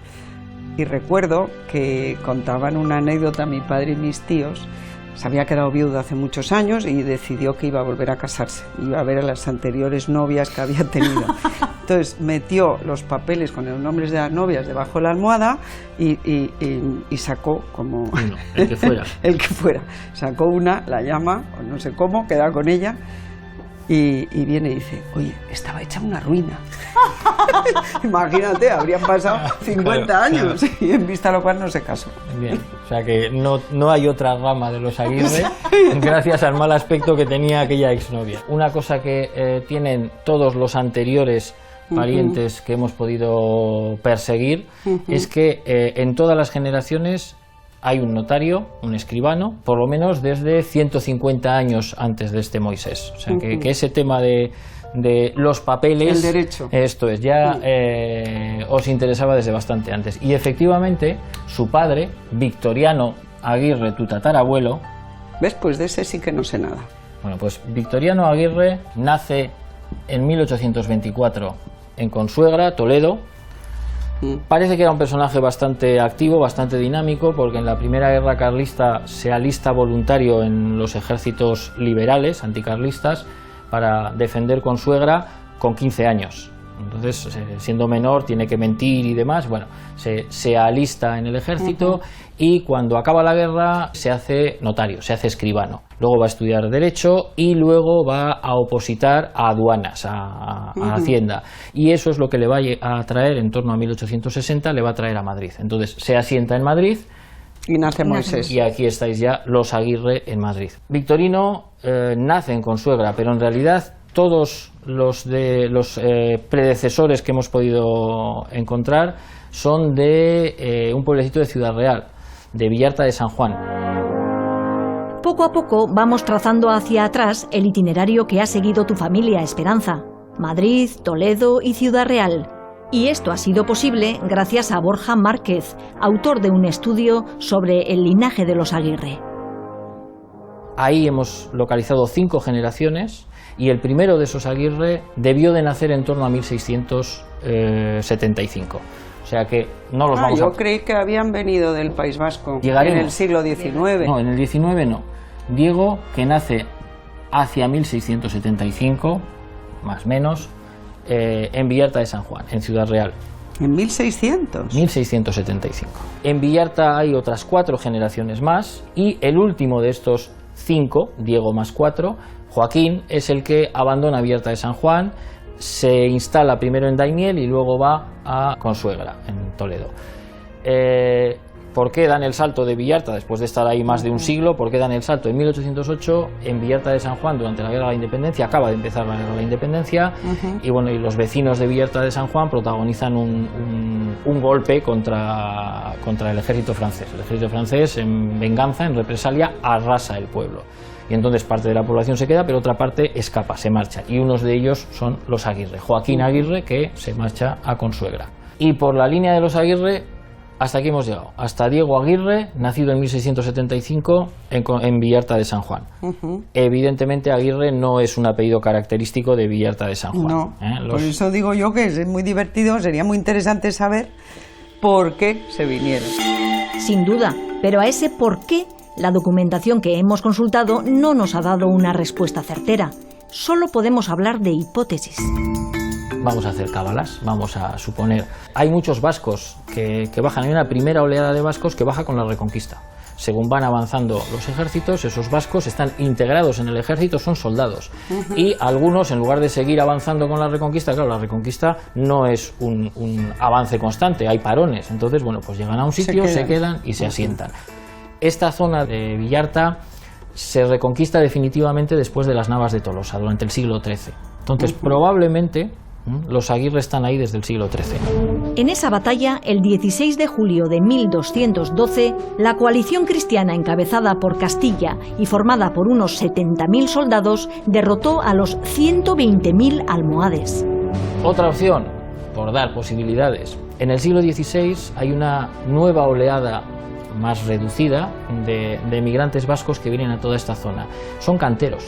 Y recuerdo que contaban una anécdota mi padre y mis tíos. Se había quedado viudo hace muchos años y decidió que iba a volver a casarse. Iba a ver a las anteriores novias que había tenido. Entonces metió los papeles con los nombres de las novias debajo de la almohada y sacó como... Uno, el que fuera. El que fuera. Sacó una, la llama, o no sé cómo, queda con ella y viene y dice, oye, estaba hecha una ruina. Imagínate, habrían pasado 50 años y en vista a lo cual no se casó. Bien, o sea que no hay otra rama de los Aguirre gracias al mal aspecto que tenía aquella exnovia. Una cosa que tienen todos los anteriores parientes que hemos podido perseguir es que en todas las generaciones hay un notario, un escribano, por lo menos desde 150 años antes de este Moisés. O sea, que ese tema de los papeles, el derecho, esto es, ya os interesaba desde bastante antes. Y efectivamente, su padre, Victoriano Aguirre, tu tatarabuelo... ¿Ves? Pues de ese sí que no sé nada. Bueno, pues Victoriano Aguirre nace en 1824 en Consuegra, Toledo. Parece que era un personaje bastante activo, bastante dinámico, porque en la primera guerra carlista se alista voluntario en los ejércitos liberales, anticarlistas, para defender Consuegra con 15 años. Entonces, siendo menor, tiene que mentir y demás. Bueno, se alista en el ejército y cuando acaba la guerra se hace notario, se hace escribano. Luego va a estudiar Derecho y luego va a opositar a aduanas, a Hacienda. Y eso es lo que le va a traer en torno a 1860, le va a traer a Madrid. Entonces, se asienta en Madrid. Y nace Moisés. Y aquí estáis ya los Aguirre en Madrid. Victorino nace en Consuegra, pero en realidad todos los predecesores que hemos podido encontrar son de un pueblecito de Ciudad Real, de Villarta de San Juan. Poco a poco vamos trazando hacia atrás el itinerario que ha seguido tu familia, Esperanza. Madrid, Toledo y Ciudad Real. Y esto ha sido posible gracias a Borja Márquez, autor de un estudio sobre el linaje de los Aguirre. Ahí hemos localizado 5 generaciones y el primero de esos Aguirre debió de nacer en torno a 1675. O sea que no los vamos yo creí que habían venido del País Vasco. Llegaremos. En el siglo XIX. No, en el XIX no. Diego, que nace hacia 1675, más o menos, en Villarta de San Juan, en Ciudad Real. ¿En 1600? 1675. En Villarta hay otras 4 generaciones más y el último de estos 5, Diego más 4, Joaquín, es el que abandona Villarta de San Juan, se instala primero en Daimiel y luego va a Consuegra, en Toledo. ¿Por qué dan el salto de Villarta después de estar ahí más de un siglo? ¿Por qué dan el salto? En 1808, en Villarta de San Juan, durante la Guerra de la Independencia, acaba de empezar la Guerra de la Independencia, y bueno, y los vecinos de Villarta de San Juan protagonizan un golpe contra el ejército francés. El ejército francés, en venganza, en represalia, arrasa el pueblo. Y entonces parte de la población se queda, pero otra parte escapa, se marcha. Y unos de ellos son los Aguirre. Joaquín Aguirre, que se marcha a Consuegra. Y por la línea de los Aguirre, hasta aquí hemos llegado. Hasta Diego Aguirre, nacido en 1675 en Villarta de San Juan. Evidentemente Aguirre no es un apellido característico de Villarta de San Juan. No, por eso digo yo que es muy divertido, sería muy interesante saber por qué se vinieron. Sin duda, pero a ese por qué la documentación que hemos consultado no nos ha dado una respuesta certera. Solo podemos hablar de hipótesis. Vamos a hacer cábalas, vamos a suponer. Hay muchos vascos que bajan, hay una primera oleada de vascos que baja con la Reconquista. Según van avanzando los ejércitos, esos vascos están integrados en el ejército, son soldados. Y algunos, en lugar de seguir avanzando con la Reconquista, claro, la Reconquista no es un avance constante, hay parones. Entonces, bueno, pues llegan a un sitio, se quedan y se asientan. Esta zona de Villarta se reconquista definitivamente después de las Navas de Tolosa, durante el siglo XIII. Entonces, probablemente los Aguirre están ahí desde el siglo XIII. En esa batalla, el 16 de julio de 1212, la coalición cristiana encabezada por Castilla y formada por unos 70.000 soldados derrotó a los 120.000 almohades. Otra opción, por dar posibilidades. En el siglo XVI hay una nueva oleada más reducida de migrantes vascos que vienen a toda esta zona. Son canteros.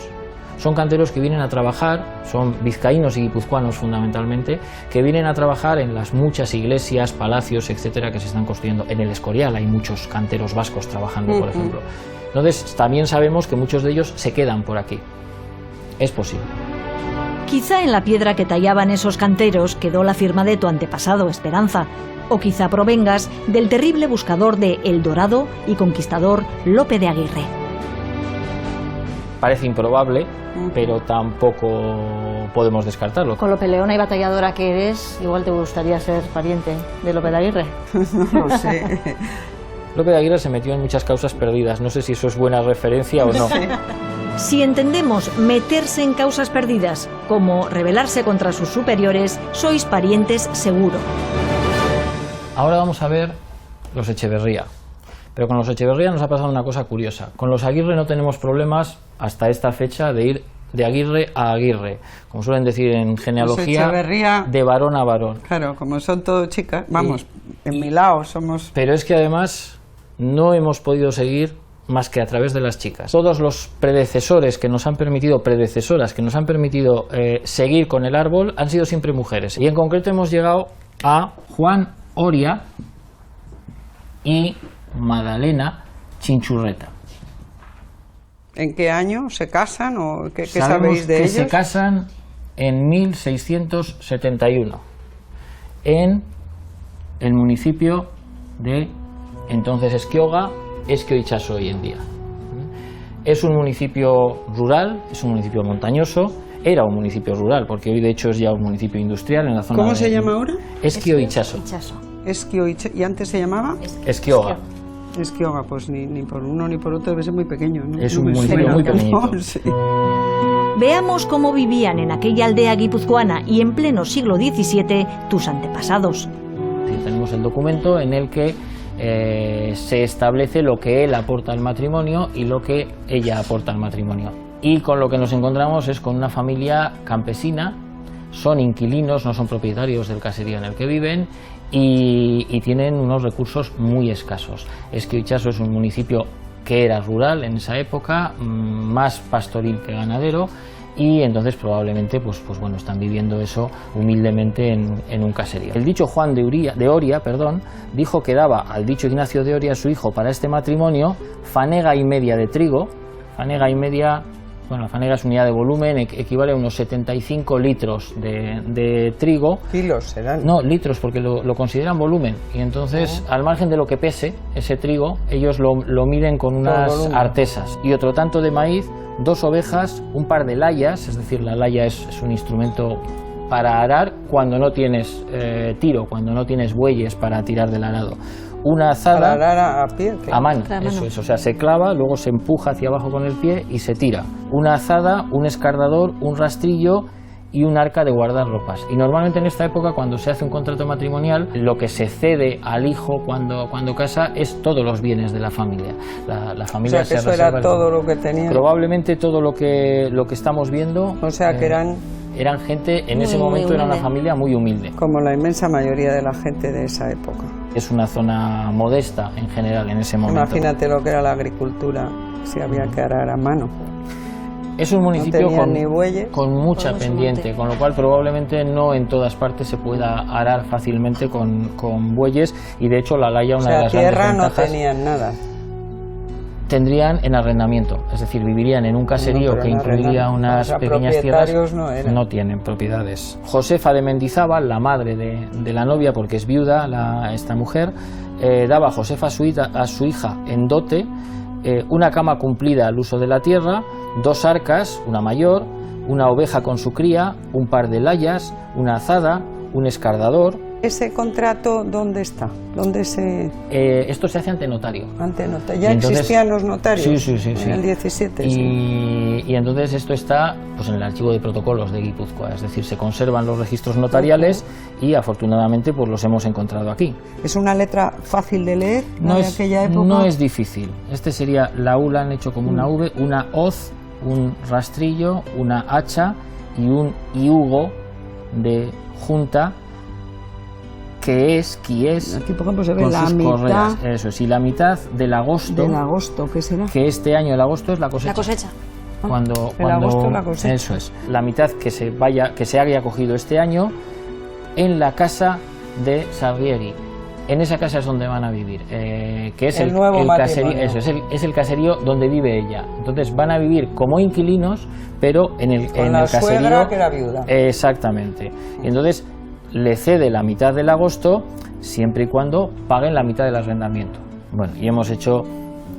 Son canteros que vienen a trabajar, son vizcaínos y guipuzcoanos fundamentalmente, que vienen a trabajar en las muchas iglesias, palacios, etcétera, que se están construyendo. En el Escorial hay muchos canteros vascos trabajando, por ejemplo. Entonces, también sabemos que muchos de ellos se quedan por aquí. Es posible. Quizá en la piedra que tallaban esos canteros quedó la firma de tu antepasado, Esperanza. O quizá provengas del terrible buscador de El Dorado y conquistador Lope de Aguirre. Parece improbable, pero tampoco podemos descartarlo. Con lo peleona y batalladora que eres, igual te gustaría ser pariente de Lope de Aguirre. No lo sé. Lope de Aguirre se metió en muchas causas perdidas. No sé si eso es buena referencia o no. Si entendemos meterse en causas perdidas como rebelarse contra sus superiores, sois parientes seguro. Ahora vamos a ver los Echeverría. Pero con los Echeverría nos ha pasado una cosa curiosa. Con los Aguirre no tenemos problemas hasta esta fecha de ir de Aguirre a Aguirre, como suelen decir en genealogía, de varón a varón. Claro, como son todo chicas, vamos, en mi lado somos... Pero es que además no hemos podido seguir más que a través de las chicas. Todos los predecesoras que nos han permitido seguir con el árbol han sido siempre mujeres. Y en concreto hemos llegado a Juan Oria y Madalena Chinchurreta. ¿En qué año se casan o qué Sabemos sabéis de que ellos? Se casan en 1671 en el municipio de entonces Esquioga, Ezkio Itsaso hoy en día. Es un municipio rural, es un municipio montañoso. Era un municipio rural, porque hoy de hecho es ya un municipio industrial en la zona. ¿Cómo se llama ahora? Ezkio Itsaso. Ezkio Itsaso. ¿Y antes se llamaba? Esquioga. Esquioga, pues ni por uno ni por otro debe ser muy pequeño, ¿no? Es un municipio muy pequeñito. Sí. Veamos cómo vivían en aquella aldea guipuzcoana y en pleno siglo XVII tus antepasados. Sí, tenemos el documento en el que se establece lo que él aporta al matrimonio y lo que ella aporta al matrimonio. Y con lo que nos encontramos es con una familia campesina, son inquilinos, no son propietarios del caserío en el que viven y tienen unos recursos muy escasos. Ezkio Itsaso es un municipio que era rural en esa época, más pastoril que ganadero, y entonces probablemente pues bueno, están viviendo eso humildemente en un caserío. El dicho Juan de Oria dijo que daba al dicho Ignacio de Oria, su hijo, para este matrimonio, fanega y media de trigo. Fanega y media, bueno, la fanega es unidad de volumen, equivale a unos 75 litros de trigo. ¿Kilos serán? No, litros, porque lo consideran volumen. Y entonces, al margen de lo que pese ese trigo, ellos lo miden con unas artesas. Y otro tanto de maíz, 2 ovejas, un par de layas, es decir, la laya es un instrumento para arar cuando no tienes tiro, cuando no tienes bueyes para tirar del arado. Una azada para arar a pie, a mano, eso es, o sea, se clava, luego se empuja hacia abajo con el pie y se tira. Una azada, un escardador, un rastrillo y un arca de guardar ropas. Y normalmente en esta época, cuando se hace un contrato matrimonial, lo que se cede al hijo cuando casa es todos los bienes de la familia. La familia, o sea, que eso era todo lo que tenían. Probablemente todo lo que estamos viendo. O sea, que eran gente, en ese momento era una familia muy humilde. Como la inmensa mayoría de la gente de esa época. Es una zona modesta en general en ese momento. Imagínate lo que era la agricultura, si había que arar a mano. Es un municipio no con mucha pendiente, con lo cual probablemente no en todas partes se pueda arar fácilmente con bueyes, y de hecho la laya, una de las grandes ventajas, tierra no tenían nada. Tendrían en arrendamiento, es decir, vivirían en un caserío que incluiría unas pequeñas tierras. No tienen propiedades. Josefa de Mendizábal, la madre de la novia, porque es viuda esta mujer, daba a Josefa a su hija en dote una cama cumplida al uso de la tierra, 2 arcas, una mayor, una oveja con su cría, un par de layas, una azada, un escardador. ¿Ese contrato dónde está? ¿Dónde se...? Esto se hace ante notario. Ante notario. ¿Ya existían los notarios? Sí. En el 17. Y entonces esto está pues en el archivo de protocolos de Guipúzcoa, es decir, se conservan los registros notariales y afortunadamente pues los hemos encontrado aquí. ¿Es una letra fácil de leer de aquella época? No es difícil. Este sería la U, la han hecho como una V, una hoz, un rastrillo, una hacha y un iugo de junta, que es aquí por ejemplo se ve con la sus mitad correas, eso es, y la mitad del agosto, ¿qué será? Que este año el agosto es la cosecha. La cosecha. Cuando agosto la cosecha. Eso es, la mitad que se haya cogido este año en la casa de Salvieri. En esa casa es donde van a vivir, que es el nuevo caserío, eso es el caserío donde vive ella. Entonces van a vivir como inquilinos, pero en el caserío. Suegra que era viuda. Exactamente. Y entonces le cede la mitad del agosto siempre y cuando paguen la mitad del arrendamiento. Bueno, y hemos hecho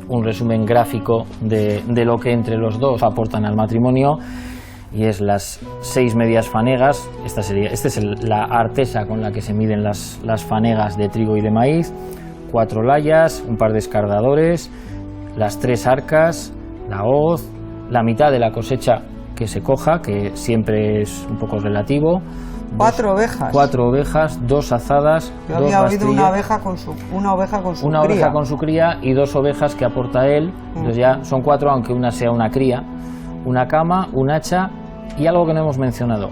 un resumen gráfico de lo que entre los dos aportan al matrimonio, y es las 6 medias fanegas. Esta es la artesa con la que se miden las fanegas de trigo y de maíz, 4 layas, un par de escardadores, las 3 arcas, la hoz, la mitad de la cosecha que se coja, que siempre es un poco relativo, 4 ovejas. 4 ovejas, 2 azadas, Yo 2 había oído rastrillos. una oveja con su Una cría. oveja con su cría y 2 ovejas que aporta él. Entonces ya son 4, aunque una sea una cría. Una cama, un hacha y algo que no hemos mencionado,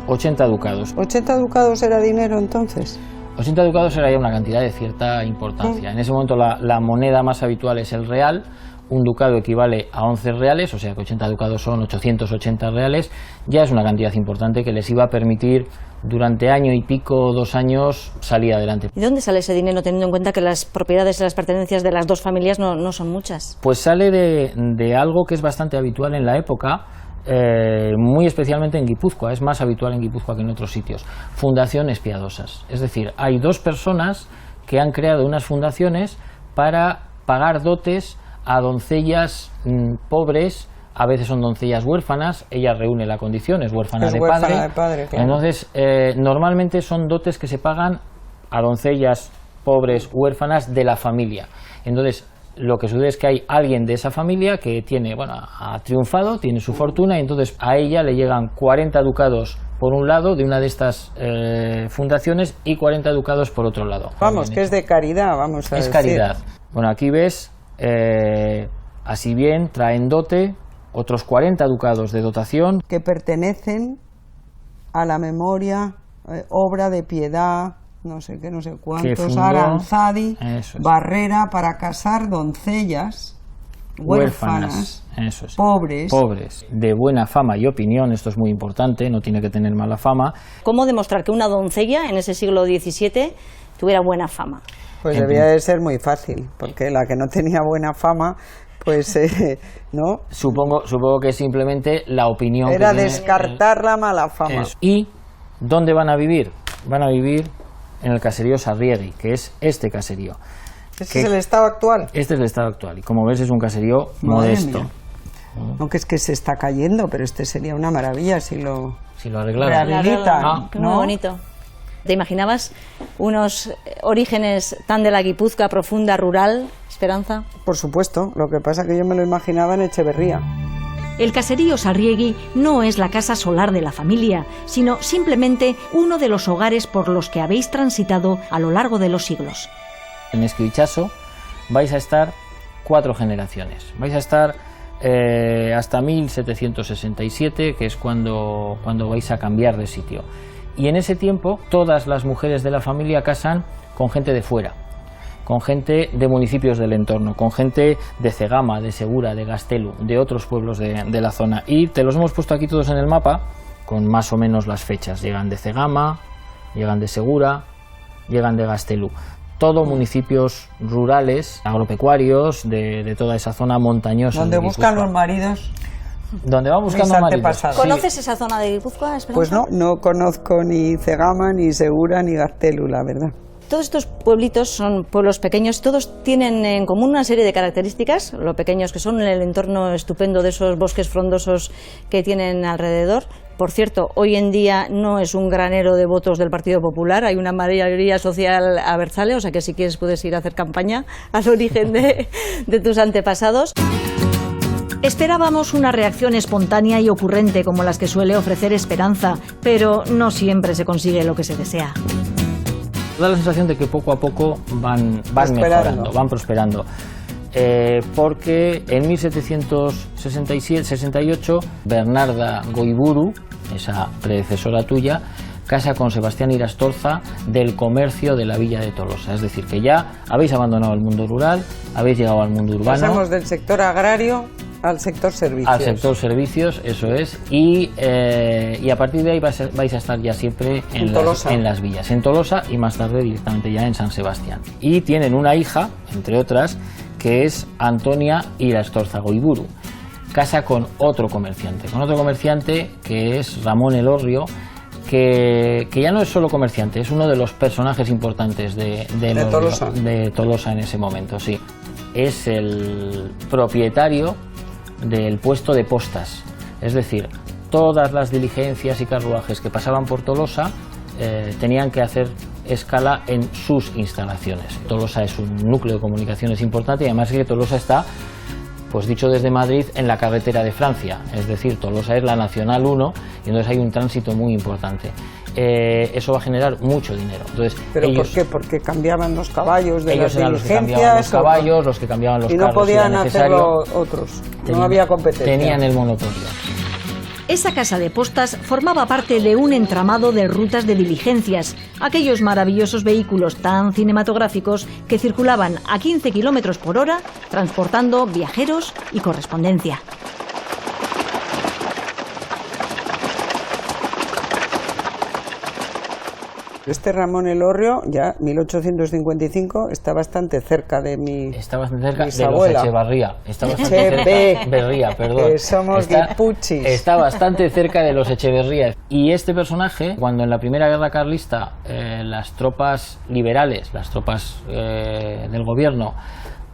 80 ducados. ¿80 ducados era dinero entonces? 80 ducados era ya una cantidad de cierta importancia. En ese momento la moneda más habitual es el real. Un ducado equivale a 11 reales, o sea que 80 ducados son 880 reales. Ya es una cantidad importante que les iba a permitir durante año y pico, 2 años, salir adelante. ¿Y de dónde sale ese dinero teniendo en cuenta que las propiedades y las pertenencias de las dos familias no son muchas? Pues sale de algo que es bastante habitual en la época, muy especialmente en Guipúzcoa, es más habitual en Guipúzcoa que en otros sitios, fundaciones piadosas. Es decir, hay 2 personas que han creado unas fundaciones para pagar dotes a doncellas pobres, a veces son doncellas huérfanas, ella reúne la condición, es huérfana, Es de, huérfana padre. de padre, claro. Entonces, normalmente son dotes que se pagan a doncellas pobres, huérfanas de la familia. Entonces, lo que sucede es que hay alguien de esa familia que tiene, bueno, ha triunfado, tiene su fortuna, y entonces a ella le llegan 40 ducados por un lado de una de estas fundaciones y 40 ducados por otro lado. Vamos, que es de caridad, vamos a Es decir. caridad. Bueno, aquí ves, así bien, traen dote, otros 40 ducados de dotación. Que pertenecen a la memoria, obra de piedad, no sé qué, no sé Que cuántos, fundó- Aranzadi, Eso es. Barrera, para casar doncellas huérfanas, eso es. pobres, de buena fama y opinión, esto es muy importante, no tiene que tener mala fama. ¿Cómo demostrar que una doncella en ese siglo XVII tuviera buena fama? Pues debía de ser muy fácil, porque la que no tenía buena fama, pues, ¿no? Supongo que simplemente la opinión Era que tiene, descartar la mala fama. eso. ¿Y dónde van a vivir? Van a vivir en el caserío Sarriegui, que es este caserío. ¿Ese es el estado actual? Este es el estado actual, y como ves es un caserío Madre modesto. mía. No, que es que se está cayendo, pero este sería una maravilla si lo Si lo arreglaran. rehabilitan, Muy ¿no? bonito. ¿Te imaginabas unos orígenes tan de la Guipúzcoa profunda, rural, Esperanza? Por supuesto, lo que pasa es que yo me lo imaginaba en Echeverría. El caserío Sarriegui no es la casa solar de la familia, sino simplemente uno de los hogares por los que habéis transitado a lo largo de los siglos. En Esquivichaso vais a estar 4 generaciones. Vais a estar hasta 1767, que es cuando vais a cambiar de sitio. Y en ese tiempo todas las mujeres de la familia casan con gente de fuera, con gente de municipios del entorno, con gente de Cegama, de Segura, de Gastelu, de otros pueblos de la zona. Y te los hemos puesto aquí todos en el mapa, con más o menos las fechas. Llegan de Cegama, llegan de Segura, llegan de Gastelu. Todo municipios rurales, agropecuarios, de toda esa zona montañosa. Donde de buscan Guipúzcoa. los maridos. Donde van buscando mis maridos. antepasados. Sí. ¿Conoces esa zona de Guipúzcoa, Esperanza? Pues no conozco ni Cegama, ni Segura, ni Gastelu, la verdad. Todos estos pueblitos son pueblos pequeños, todos tienen en común una serie de características, lo pequeños que son, el entorno estupendo de esos bosques frondosos que tienen alrededor. Por cierto, hoy en día no es un granero de votos del Partido Popular, hay una mayoría social abertzale, o sea que si quieres puedes ir a hacer campaña al origen de tus antepasados. Esperábamos una reacción espontánea y ocurrente como las que suele ofrecer Esperanza, pero no siempre se consigue lo que se desea. Da la sensación de que poco a poco van mejorando, van prosperando. Porque en 1768 Bernarda Goiburu, esa predecesora tuya, casa con Sebastián Irastorza del comercio de la villa de Tolosa. Es decir, que ya habéis abandonado el mundo rural, habéis llegado al mundo urbano. Pasamos del sector agrario al sector servicios. Al sector servicios, eso es, y a partir de ahí vais a estar ya siempre en las villas, en Tolosa y más tarde directamente ya en San Sebastián. Y tienen una hija, entre otras, que es Antonia Irastorza Goiburu. Casa con otro comerciante que es Ramón Elorrio, que ya no es solo comerciante, es uno de los personajes importantes de Tolosa en ese momento, sí. Es el propietario del puesto de postas, es decir, todas las diligencias y carruajes que pasaban por Tolosa tenían que hacer escala en sus instalaciones. Tolosa es un núcleo de comunicaciones importante y además es que Tolosa está pues dicho desde Madrid, en la carretera de Francia, es decir, Tolosa es la Nacional 1 y entonces hay un tránsito muy importante. Eso va a generar mucho dinero. Entonces, ¿pero ellos, por qué? ¿Porque cambiaban los caballos de ellos las eran los que cambiaban diligencias? los caballos, los que cambiaban los y no carros, si podían era necesario. hacerlo otros, no había competencia. Tenían el monopolio. Esa casa de postas formaba parte de un entramado de rutas de diligencias, aquellos maravillosos vehículos tan cinematográficos que circulaban a 15 kilómetros por hora, transportando viajeros y correspondencia. Este Ramón Elorrio, ya 1855, está bastante cerca de mi Está bastante cerca de bisabuela. los Echevarría. Está bastante cerca, Berría, perdón. Que somos guipuchis. Está bastante cerca de los Echeverrías. Y este personaje, cuando en la Primera Guerra Carlista las tropas liberales, las tropas del gobierno,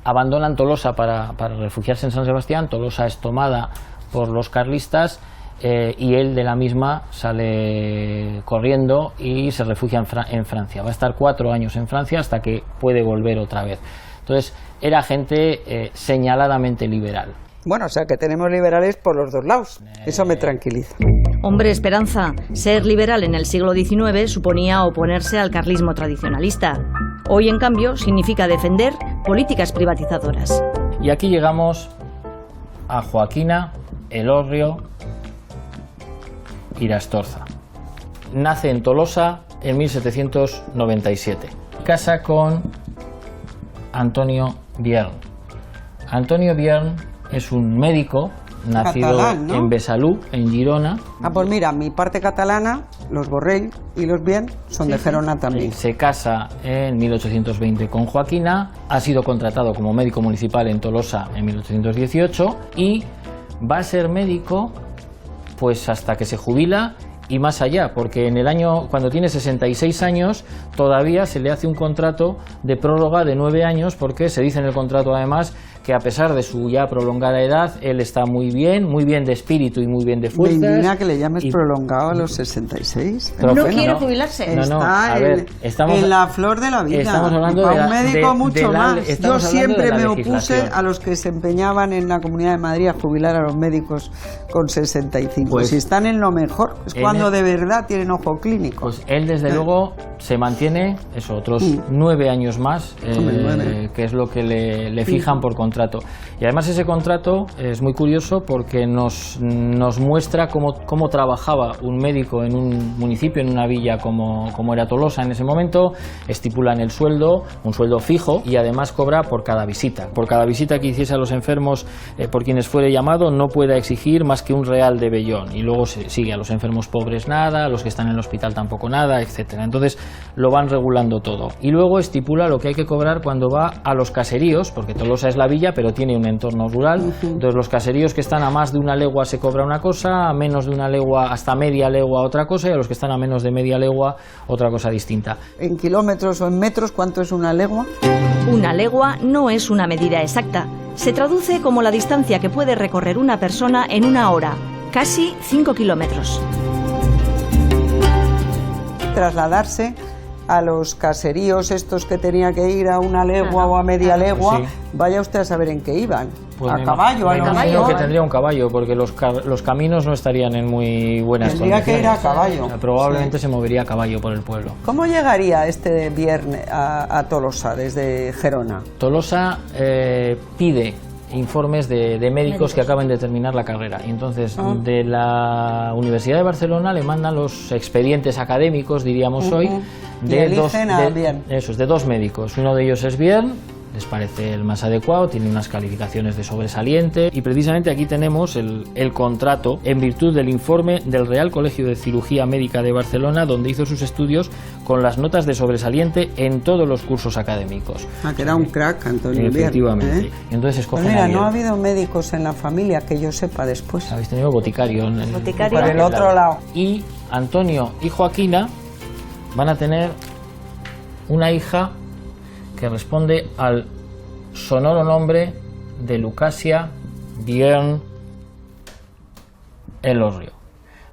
abandonan Tolosa para refugiarse en San Sebastián, Tolosa es tomada por los carlistas, y él de la misma sale corriendo y se refugia en Francia. Va a estar 4 años en Francia hasta que puede volver otra vez. Entonces, era gente señaladamente liberal. Bueno, o sea que tenemos liberales por los dos lados. Eso me tranquiliza. Hombre, Esperanza, ser liberal en el siglo XIX suponía oponerse al carlismo tradicionalista. Hoy, en cambio, significa defender políticas privatizadoras. Y aquí llegamos a Joaquina Elorrio Irastorza. Nace en Tolosa en 1797. Casa con Antonio Biern. Antonio Biern es un médico nacido catalán, ¿no? en Besalú, en Girona. Ah, pues mira, mi parte catalana, los Borrell y los Bien, son de Gerona también. Se casa en 1820 con Joaquina, ha sido contratado como médico municipal en Tolosa en 1818 y va a ser médico pues hasta que se jubila y más allá, porque en el año, cuando tiene 66 años, todavía se le hace un contrato de prórroga de 9 años, porque se dice en el contrato además que a pesar de su ya prolongada edad, él está muy bien de espíritu y muy bien de fuerzas. Me indigna que le llames prolongado a los 66. ¿No bueno, quiere jubilarse? Está a ver, estamos en la flor de la vida. Estamos hablando Para de un médico mucho más. Yo siempre me opuse legislación. a los que se empeñaban en la Comunidad de Madrid a jubilar a los médicos con 65. Pues, si están en lo mejor, es cuando de verdad tienen ojo clínico. Pues él desde luego se mantiene otros 9 años más, que es lo que le fijan por contrato. Y además ese contrato es muy curioso porque nos muestra cómo trabajaba un médico en un municipio, en una villa como era Tolosa en ese momento. Estipulan el sueldo, un sueldo fijo, y además cobra por cada visita. Por cada visita que hiciese a los enfermos por quienes fuere llamado, no pueda exigir más que un real de vellón. Y luego se sigue a los enfermos pobres nada, a los que están en el hospital tampoco nada, etcétera. Entonces lo van regulando todo. Y luego estipula lo que hay que cobrar cuando va a los caseríos, porque Tolosa es la villa, pero tiene un entorno rural. Entonces los caseríos que están a más de una legua se cobra una cosa, a menos de una legua, hasta media legua otra cosa, y a los que están a menos de media legua otra cosa distinta. En kilómetros o en metros, ¿cuánto es una legua? Una legua no es una medida exacta. Se traduce como la distancia que puede recorrer una persona en una hora, casi 5 kilómetros. Trasladarse a los caseríos estos que tenía que ir a una legua o a media legua, Sí. Vaya usted a saber en qué iban. Pues a me caballo, a lo imagino mejor. que tendría un caballo, porque los caminos no estarían en muy buenas Tendría que ir a condiciones. caballo. Probablemente se movería a caballo por el pueblo. ¿Cómo llegaría este viernes a Tolosa desde Gerona? Tolosa pide informes de médicos que acaban de terminar la carrera, y entonces de la Universidad de Barcelona le mandan los expedientes académicos, diríamos hoy, de de dos médicos. Uno de ellos es Biern, les parece el más adecuado, tiene unas calificaciones de sobresaliente, y precisamente aquí tenemos el contrato en virtud del informe del Real Colegio de Cirugía Médica de Barcelona, donde hizo sus estudios con las notas de sobresaliente en todos los cursos académicos. Que era un crack, Antonio Biern. Efectivamente. Entonces escogen Pues mira, a Biern. no ha habido médicos en la familia que yo sepa después. Habéis tenido boticario. Por el otro lado. Y Antonio y Joaquina van a tener una hija que responde al sonoro nombre de Lucasia Biern Elorrio.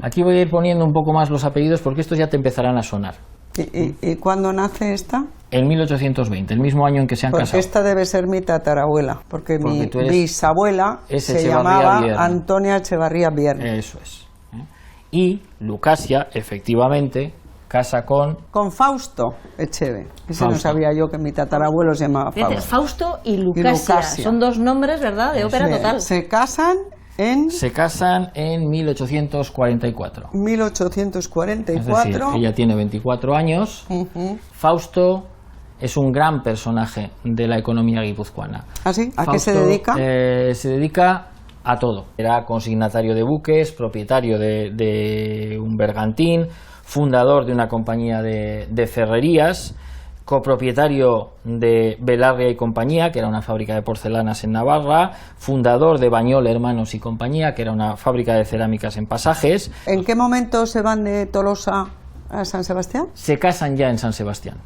Aquí voy a ir poniendo un poco más los apellidos porque estos ya te empezarán a sonar. ¿Y cuándo nace esta? En 1820, el mismo año en que se han Porque casado. esta debe ser mi tatarabuela, porque mi tú eres- bisabuela es se Echevarría llamaba Bierne. Antonia Echevarría Bierne. Eso es. Y Lucasia, efectivamente, casa con Con Fausto Ese no Fausto. sabía yo que mi tatarabuelo se llamaba Fíjate, Fausto. Fausto y Lucasia. Son dos nombres, ¿verdad?, de ópera total. Se casan en Se casan en 1844. 1844. Es decir, ella tiene 24 años. Ujú. Fausto es un gran personaje de la economía guipuzcoana. ¿Ah, sí? ¿A qué se Fausto, dedica? Se dedica a todo. Era consignatario de buques, propietario de un bergantín, fundador de una compañía de ferrerías, copropietario de Belarria y Compañía, que era una fábrica de porcelanas en Navarra, fundador de Bañol Hermanos y Compañía, que era una fábrica de cerámicas en Pasajes. ¿En qué momento se van de Tolosa a San Sebastián? Se casan ya en San Sebastián.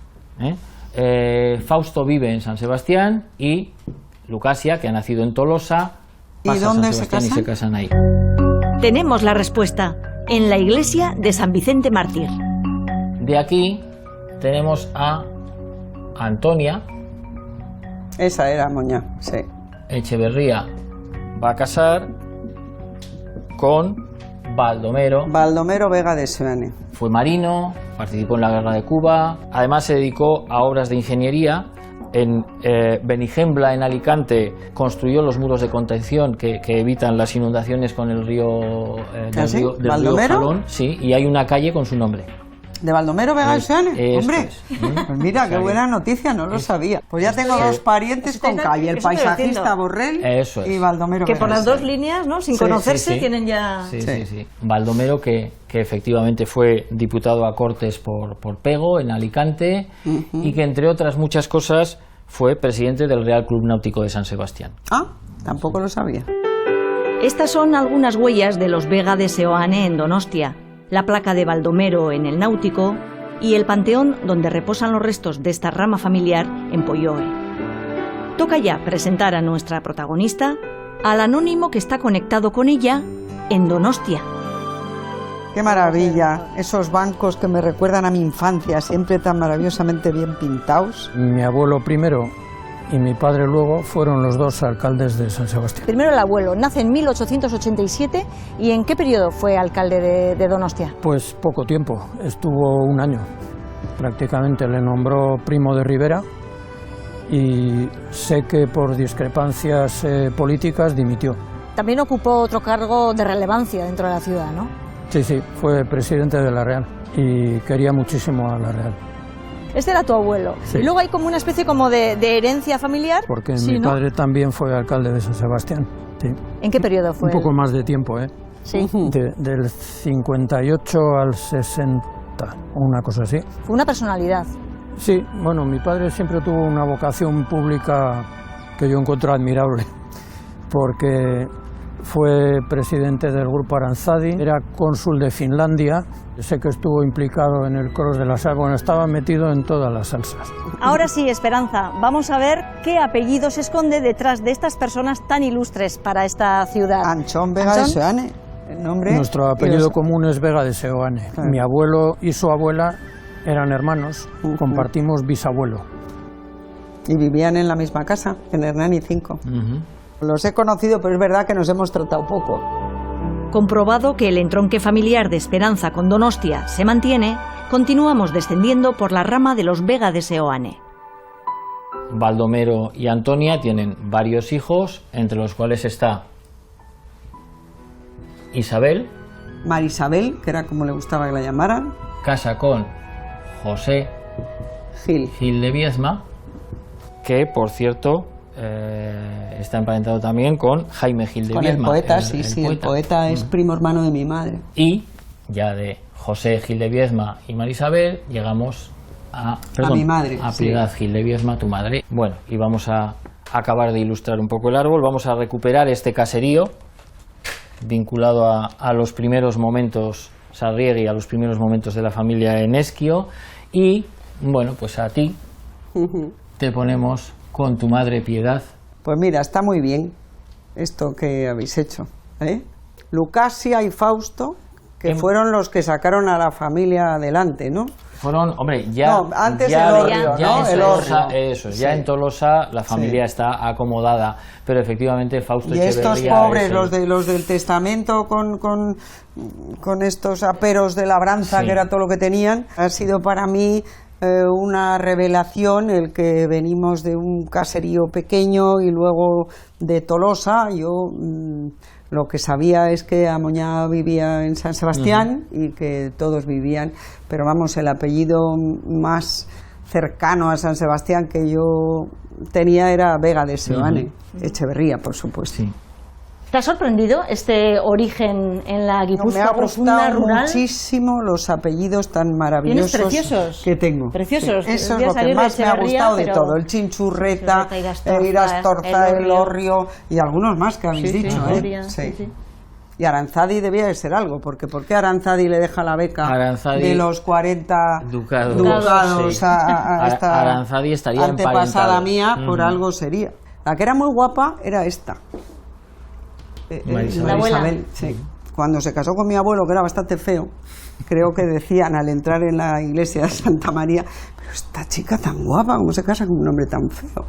Fausto vive en San Sebastián y Lucasia, que ha nacido en Tolosa, ¿Y pasa dónde a San se Sebastián y casan? se casan ahí. Tenemos la respuesta en la iglesia de San Vicente Mártir. De aquí tenemos a Antonia Esa era Moñá, sí. Echeverría. Va a casar con Baldomero. Baldomero Vega de Seoane. Fue marino, participó en la guerra de Cuba, además se dedicó a obras de ingeniería. En Benigembla, en Alicante, construyó los muros de contención que evitan las inundaciones con el río, ¿Ah, sí? del río ¿Baldomero? Jalón. Sí, y hay una calle con su nombre. ¿De Baldomero Vega de Seoane? Esto Hombre, es. pues mira, qué buena noticia, no lo sabía. Pues ya tengo dos parientes con calle, el eso te iba paisajista diciendo. Borrell Eso es. y Baldomero Que Vega por de las dos Seoane. líneas, ¿no?, sin Sí, conocerse, sí, sí. tienen ya... Sí. Baldomero, que efectivamente fue diputado a Cortes por Pego, en Alicante, y que entre otras muchas cosas fue presidente del Real Club Náutico de San Sebastián. Ah, tampoco lo sabía. Estas son algunas huellas de los Vega de Seoane en Donostia, la placa de Baldomero en el Náutico y el panteón donde reposan los restos de esta rama familiar en Polloe. Toca ya presentar a nuestra protagonista, al anónimo que está conectado con ella en Donostia. Qué maravilla, esos bancos que me recuerdan a mi infancia, siempre tan maravillosamente bien pintados. Mi abuelo primero y mi padre luego fueron los dos alcaldes de San Sebastián. Primero el abuelo, nace en 1887, ¿y en qué periodo fue alcalde de Donostia? Pues poco tiempo, estuvo un año. Prácticamente le nombró primo de Rivera y sé que por discrepancias políticas dimitió. También ocupó otro cargo de relevancia dentro de la ciudad, ¿no? Sí, fue presidente de la Real y quería muchísimo a la Real. Este era tu abuelo. Sí. Y luego hay como una especie como de herencia familiar. Porque Sí, mi ¿no? padre también fue alcalde de San Sebastián. Sí. ¿En qué periodo fue? Un poco más de tiempo, ¿eh? Sí. Del 58 al 60, o una cosa así. Fue una personalidad. Sí, bueno, mi padre siempre tuvo una vocación pública que yo encuentro admirable, porque fue presidente del Grupo Aranzadi, era cónsul de Finlandia, sé que estuvo implicado en el Cross de la Salsa, bueno, estaba metido en todas las salsas. Ahora sí, Esperanza, vamos a ver qué apellido se esconde detrás de estas personas tan ilustres para esta ciudad. Anchón Vega de Seoane, el nombre. Nuestro apellido común es Vega de Seoane. Claro. Mi abuelo y su abuela eran hermanos, compartimos bisabuelo. Y vivían en la misma casa, en Hernani 5. Los he conocido, pero es verdad que nos hemos tratado poco. Comprobado que el entronque familiar de Esperanza con Donostia se mantiene, continuamos descendiendo por la rama de los Vega de Seoane. Baldomero y Antonia tienen varios hijos, entre los cuales está Isabel, Marisabel, que era como le gustaba que la llamaran. casa con José Gil de Viezma, que por cierto está emparentado también con Jaime Gil de Con el Viezma. poeta, el poeta es primo hermano de mi madre. Y ya de José Gil de Viezma y Marisabel llegamos a mi madre, a sí. Piedad Gil de Viezma, tu madre. Bueno, y vamos a acabar de ilustrar un poco el árbol, vamos a recuperar este caserío vinculado a los primeros momentos Sarriegui, a los primeros momentos de la familia en Esquio, y bueno, pues a ti te ponemos con tu madre Piedad. Pues mira, está muy bien esto que habéis hecho, ¿eh? Lucasia y Fausto, que fueron los que sacaron a la familia adelante, ¿no? Fueron, hombre, ya... No, antes ya, el Hórreo, ya, ¿no? eso, El Hórreo. eso, ya en Tolosa la familia está acomodada, pero efectivamente Fausto Y estos Echeverría pobres, es el- los del testamento con estos aperos de labranza, Sí. que era todo lo que tenían, ha sido para mí una revelación el que venimos de un caserío pequeño y luego de Tolosa. Yo lo que sabía es que Amoñá vivía en San Sebastián y que todos vivían, pero vamos, el apellido más cercano a San Sebastián que yo tenía era Vega de Seoane, Echeverría, por supuesto. Sí. ¿Te ha sorprendido este origen en la No, me Guipúzcoa ha profunda gustado rural? muchísimo los apellidos tan Tienes maravillosos preciosos. que tengo. Preciosos. Sí, eso es Voy a lo que salir de más me ha Echeverría, gustado de pero- todo. El Chinchurreta, Chinchurreta, el Irastorza, el Hórreo y algunos más que habéis Sí, sí, dicho. Gloria, Sí. sí. Y Aranzadi debía de ser algo, porque ¿por qué Aranzadi le deja la beca Aranzadi- de los 40 Ducados, ducados sí. a esta Aranzadi estaría antepasada emparentado. mía? Por algo sería. La que era muy guapa era esta. Marisabel. La abuela. Isabel, sí. Cuando se casó con mi abuelo, que era bastante feo, creo que decían al entrar en la iglesia de Santa María, pero esta chica tan guapa, ¿cómo se casa con un hombre tan feo?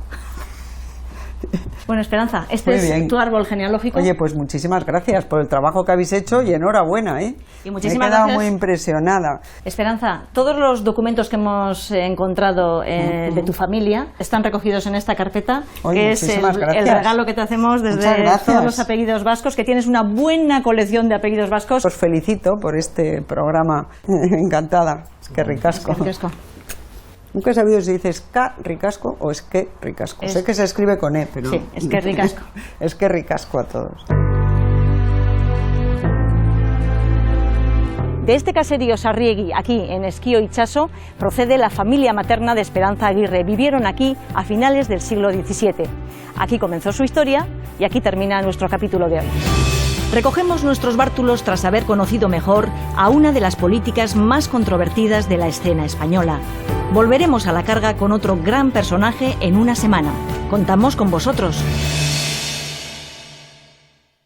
Bueno, Esperanza, este Muy es bien. tu árbol genealógico. Oye, pues muchísimas gracias por el trabajo que habéis hecho y enhorabuena, ¿eh? Y Me he muchísimas quedado gracias. muy impresionada. Esperanza, todos los documentos que hemos encontrado de tu familia están recogidos en esta carpeta, Oye, que es muchísimas el gracias. regalo que te hacemos Muchas desde gracias. todos los apellidos vascos, que tienes una buena colección de apellidos vascos. Os felicito por este programa. Encantada. Es que ricasco. Ricasco. Nunca he sabido si dices K ricasco o es que ricasco. Es- Sé que se escribe con E, pero... Sí, es que ricasco. Es que ricasco a todos. De este caserío Sarriegui, aquí en Esquío Itxaso, procede la familia materna de Esperanza Aguirre. Vivieron aquí a finales del siglo XVII. Aquí comenzó su historia y aquí termina nuestro capítulo de hoy. Recogemos nuestros bártulos tras haber conocido mejor a una de las políticas más controvertidas de la escena española. Volveremos a la carga con otro gran personaje en una semana. Contamos con vosotros.